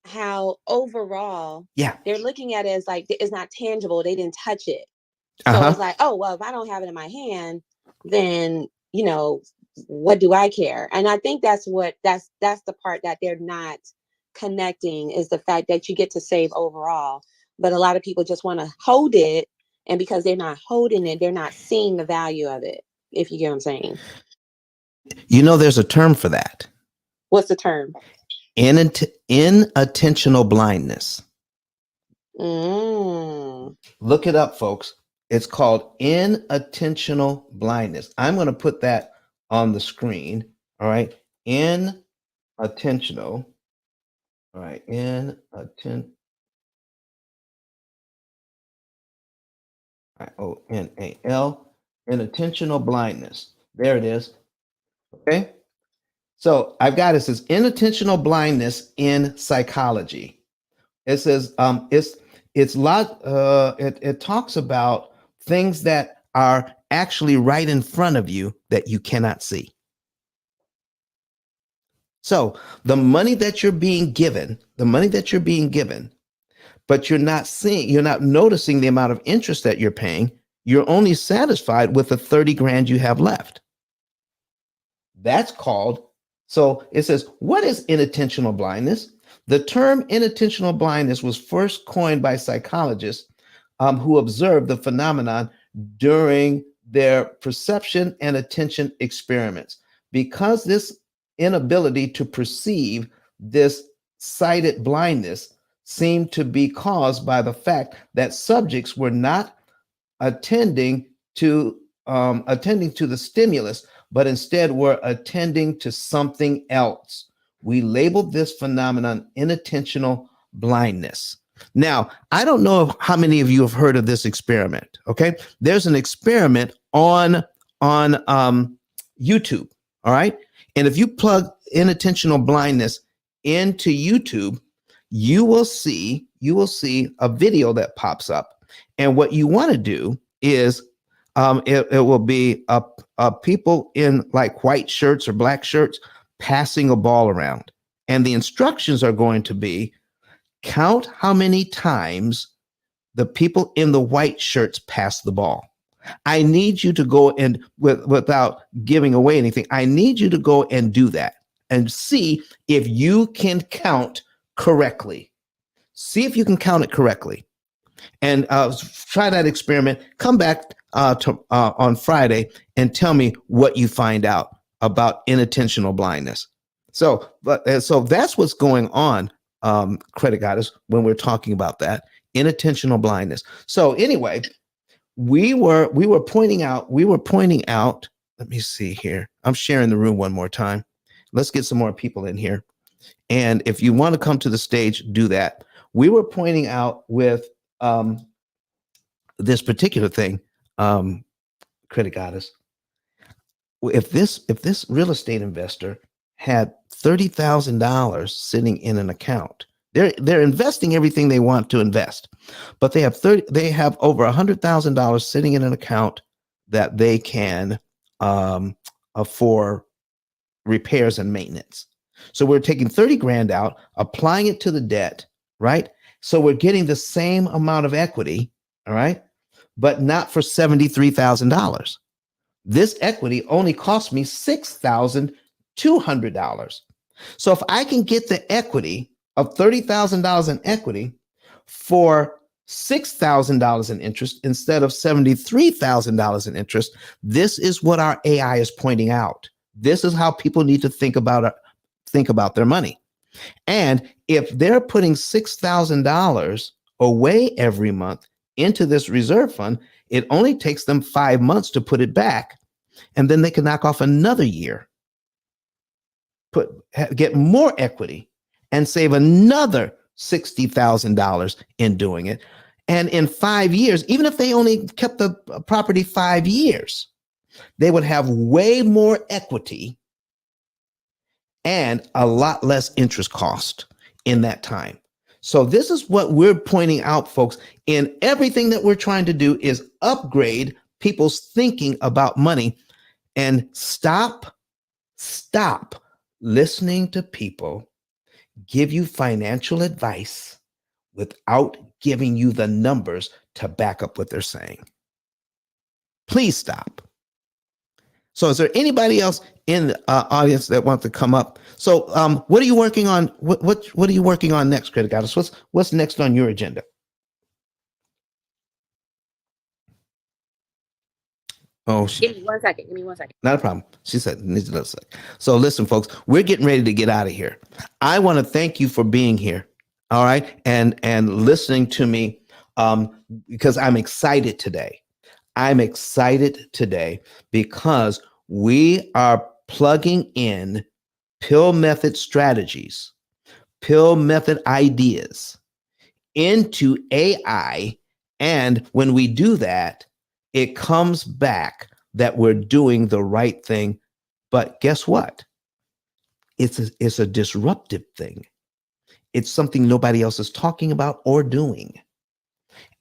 how overall Yeah. they're looking at it as like it's not tangible. They didn't touch it. So it's Uh-huh. like, oh well, if I don't have it in my hand, then what do I care? And I think that's the part that they're not connecting is the fact that you get to save overall. But a lot of people just want to hold it, and because they're not holding it, they're not seeing the value of it. If you get what I'm saying. You know, there's a term for that. What's the term? Inattentional blindness. Mm. Look it up, folks. It's called inattentional blindness. I'm going to put that on the screen. All right. Inattentional. All right. IONAL. Inattentional blindness. There it is. Okay. So I've got it says inattentional blindness in psychology. It says it talks about things that are actually right in front of you that you cannot see. So the money that you're being given, but you're not seeing, you're not noticing the amount of interest that you're paying. You're only satisfied with the 30 grand you have left. That's called, so it says, what is inattentional blindness? The term inattentional blindness was first coined by psychologists who observed the phenomenon during their perception and attention experiments. Because this inability to perceive this sighted blindness seemed to be caused by the fact that subjects were not attending to the stimulus, but instead were attending to something else. We labeled this phenomenon inattentional blindness. Now, I don't know how many of you have heard of this experiment. Okay, there's an experiment on YouTube. All right, and if you plug inattentional blindness into YouTube, you will see a video that pops up. And what you want to do is it will be people in like white shirts or black shirts passing a ball around. And the instructions are going to be count how many times the people in the white shirts pass the ball. I need you to go and without giving away anything, I need you to go and do that and see if you can count correctly. See if you can count it correctly. And try that experiment. Come back on Friday and tell me what you find out about inattentional blindness. So that's what's going on, Credit Goddess, when we're talking about that inattentional blindness. So anyway, we were pointing out. Let me see here. I'm sharing the room one more time. Let's get some more people in here. And if you want to come to the stage, do that. We were pointing out with this particular thing, Credit Goddess. If this real estate investor had $30,000 sitting in an account, they're investing everything they want to invest, but they have over $100,000 sitting in an account that they can for repairs and maintenance. So we're taking 30 grand out, applying it to the debt, right? So we're getting the same amount of equity, all right, but not for $73,000. This equity only cost me $6,200. So if I can get the equity of $30,000 in equity for $6,000 in interest instead of $73,000 in interest, this is what our AI is pointing out. This is how people need to think about their money. And if they're putting $6,000 away every month into this reserve fund, it only takes them 5 months to put it back. And then they can knock off another year, get more equity, and save another $60,000 in doing it. And in 5 years, even if they only kept the property 5 years, they would have way more equity and a lot less interest cost in that time. So this is what we're pointing out, folks. In everything that we're trying to do is upgrade people's thinking about money, and stop listening to people give you financial advice without giving you the numbers to back up what they're saying. Please stop. So is there anybody else in the audience that wants to come up? So what are you working on? What are you working on next, Credit Goddess? What's next on your agenda? Oh, Give me 1 second. Give me 1 second. Not a problem. She said, needs another sec. So listen, folks, we're getting ready to get out of here. I want to thank you for being here. All right. And listening to me because I'm excited today. I'm excited today because we are plugging in P.I.L.L method strategies, P.I.L.L method ideas into AI. And when we do that, it comes back that we're doing the right thing. But guess what? It's a disruptive thing. It's something nobody else is talking about or doing.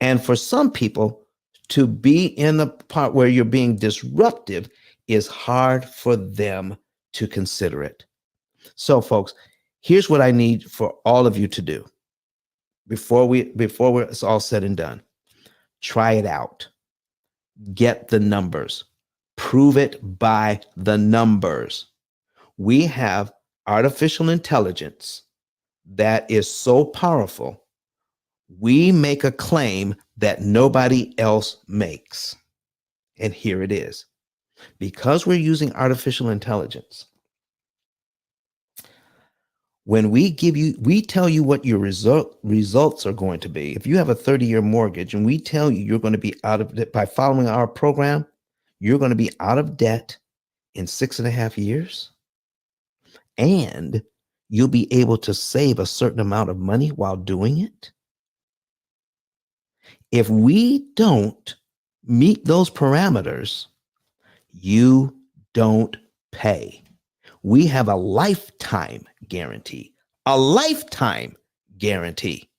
And for some people, to be in the part where you're being disruptive is hard for them to consider it. So, folks, here's what I need for all of you to do before it's all said and done. Try it out. Get the numbers. Prove it by the numbers. We have artificial intelligence that is so powerful. We make a claim that nobody else makes. And here it is. Because we're using artificial intelligence, when we tell you what your results are going to be. If you have a 30-year mortgage and we tell you you're going to be out of debt by following our program, you're going to be out of debt in 6.5 years, and you'll be able to save a certain amount of money while doing it. If we don't meet those parameters, you don't pay. We have a lifetime guarantee. A lifetime guarantee.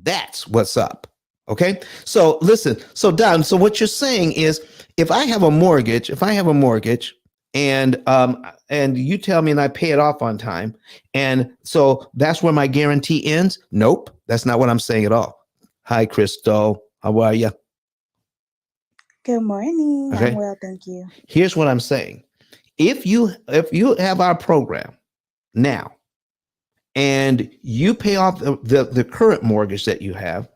That's what's up. Okay. So listen. So Don, so what you're saying is, if I have a mortgage, and you tell me and I pay it off on time, and so that's where my guarantee ends? Nope, that's not what I'm saying at all. Hi, Crystal. How are you? Good morning. Okay. I'm well, thank you. Here's what I'm saying. If you have our program now and you pay off the current mortgage that you have,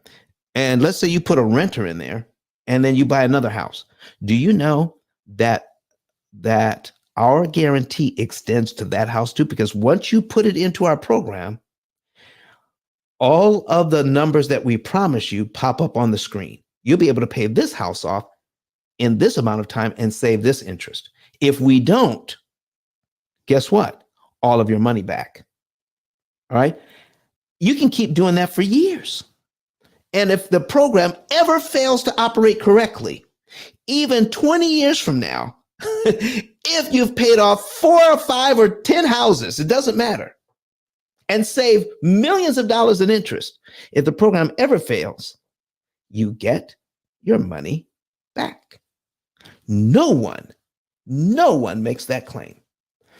and let's say you put a renter in there and then you buy another house, do you know that our guarantee extends to that house too? Because once you put it into our program, all of the numbers that we promise you pop up on the screen. You'll be able to pay this house off in this amount of time and save this interest. If we don't, guess what? All of your money back. All right. You can keep doing that for years. And if the program ever fails to operate correctly, even 20 years from now, if you've paid off 4 or 5 or 10 houses, it doesn't matter, and save millions of dollars in interest, if the program ever fails, you get your money back. No one makes that claim.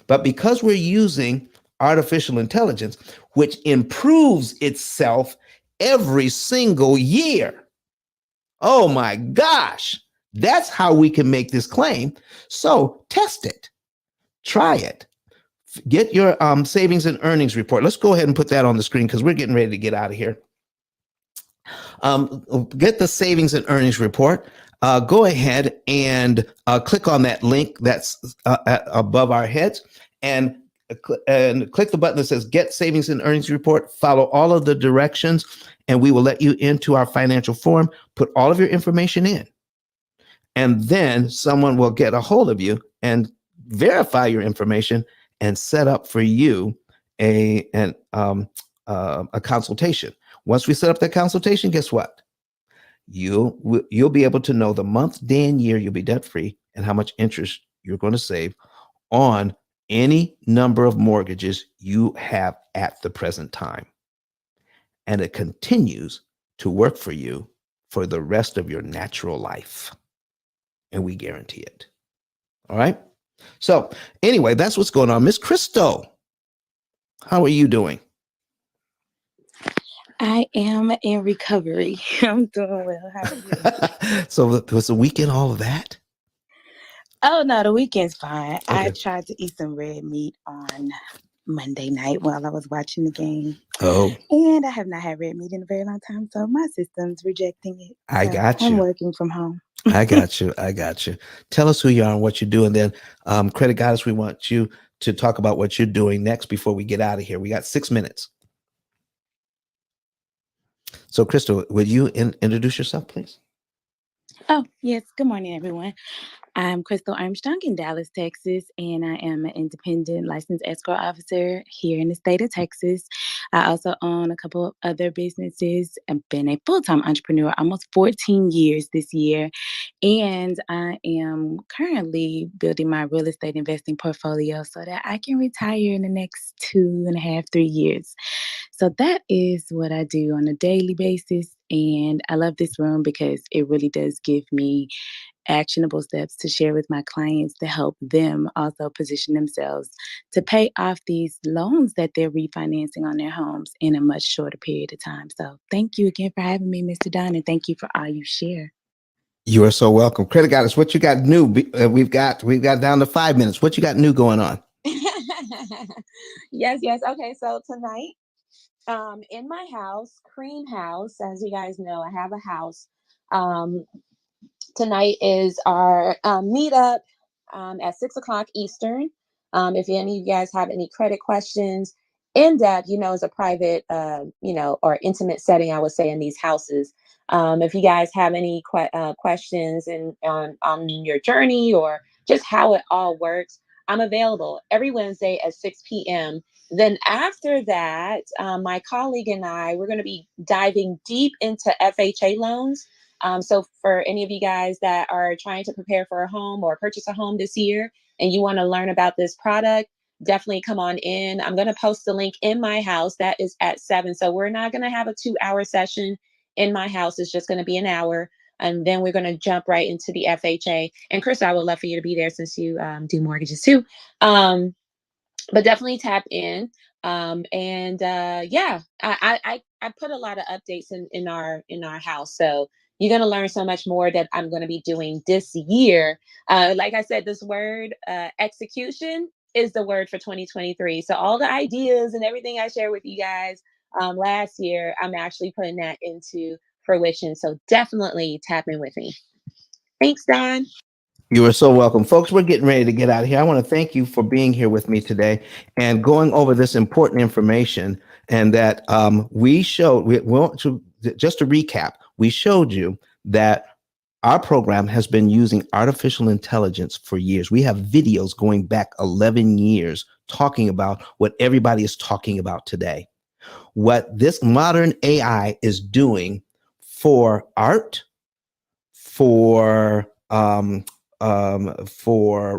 But because we're using artificial intelligence, which improves itself every single year. Oh my gosh. That's how we can make this claim. So test it, try it. Get your savings and earnings report. Let's go ahead and put that on the screen because we're getting ready to get out of here. Get the savings and earnings report. Go ahead and click on that link that's above our heads and click the button that says Get Savings and Earnings Report. Follow all of the directions, and we will let you into our financial forum. Put all of your information in, and then someone will get a hold of you and verify your information and set up for you a consultation. Once we set up that consultation, guess what? You'll be able to know the month, day, and year you'll be debt free and how much interest you're going to save on any number of mortgages you have at the present time. And it continues to work for you for the rest of your natural life. And we guarantee it. All right. So anyway, that's what's going on. Miss Crystal, how are you doing? I am in recovery. I'm doing well. How are you? So was the weekend all of that? Oh, no, the weekend's fine. Okay. I tried to eat some red meat on Monday night while I was watching the game. Oh. And I have not had red meat in a very long time, so my system's rejecting it. I got you. I'm working from home. I got you. Tell us who you are and what you do. And then Credit Goddess, we want you to talk about what you're doing next before we get out of here. We got 6 minutes. So, Crystal, would you introduce yourself, please? Oh, yes. Good morning, everyone. I'm Crystal Armstrong in Dallas, Texas, and I am an independent licensed escrow officer here in the state of Texas. I also own a couple of other businesses. I've been a full-time entrepreneur almost 14 years this year, and I am currently building my real estate investing portfolio so that I can retire in the next 2.5, 3 years. So that is what I do on a daily basis, and I love this room because it really does give me actionable steps to share with my clients to help them also position themselves to pay off these loans that they're refinancing on their homes in a much shorter period of time. So thank you again for having me, Mr. Don, and thank you for all you share. You are so welcome. Credit Goddess, what you got new? We've got down to 5 minutes. What you got new going on? Yes. Okay, so tonight, in my house, Cream House, as you guys know, I have a house. Tonight is our meetup at 6 o'clock Eastern. If any of you guys have any credit questions, in depth, is a private, or intimate setting, I would say, in these houses. If you guys have any questions on your journey or just how it all works, I'm available every Wednesday at 6 p.m. Then after that, my colleague and I, we're going to be diving deep into FHA loans. So for any of you guys that are trying to prepare for a home or purchase a home this year and you want to learn about this product, definitely come on in. I'm going to post the link in my house. That is at 7. So we're not going to have a 2-hour session in my house. It's just going to be an hour. And then we're going to jump right into the FHA. And Chris, I would love for you to be there since you do mortgages too. But definitely tap in. Yeah, I put a lot of updates in our house. So you're going to learn so much more that I'm going to be doing this year. Like I said, this word execution is the word for 2023. So all the ideas and everything I shared with you guys last year, I'm actually putting that into fruition. So definitely tap in with me. Thanks, Don. You are so welcome. Folks, we're getting ready to get out of here. I want to thank you for being here with me today and going over this important information. And that just to recap, we showed you that our program has been using artificial intelligence for years. We have videos going back 11 years talking about what everybody is talking about today. What this modern AI is doing for art, for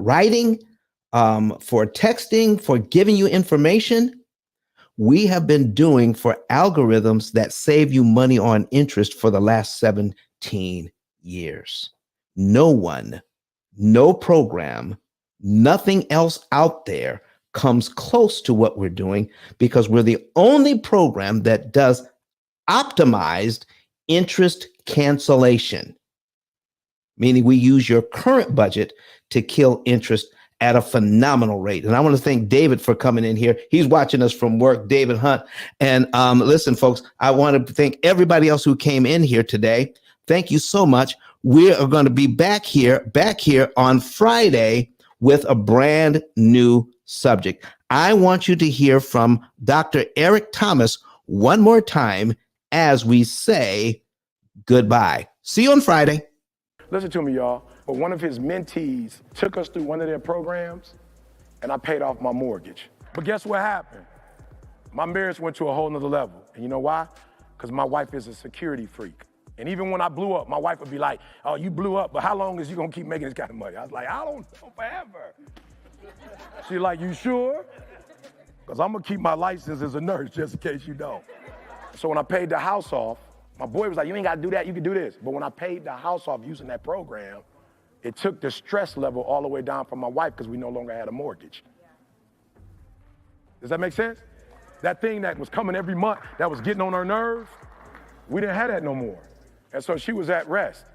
writing, for texting, for giving you information, we have been doing for algorithms that save you money on interest for the last 17 years. No one, no program, nothing else out there comes close to what we're doing because we're the only program that does optimized interest cancellation, meaning we use your current budget to kill interest at a phenomenal rate. And I want to thank David for coming in here. He's watching us from work, David Hunt. And listen, folks, I want to thank everybody else who came in here today. Thank you so much. We are going to be back here on Friday with a brand new subject. I want you to hear from Dr. Eric Thomas one more time as we say goodbye. See you on Friday. Listen to me, y'all. But one of his mentees took us through one of their programs, and I paid off my mortgage. But guess what happened? My marriage went to a whole nother level. And you know why? Because my wife is a security freak. And even when I blew up, my wife would be like, oh, you blew up, but how long is you gonna keep making this kind of money? I was like, I don't know, forever. She's like, you sure? Because I'm gonna keep my license as a nurse just in case you don't. So when I paid the house off, my boy was like, you ain't gotta do that, you can do this. But when I paid the house off using that program, it took the stress level all the way down for my wife because we no longer had a mortgage. Does that make sense? That thing that was coming every month, that was getting on her nerves, we didn't have that no more. And so she was at rest.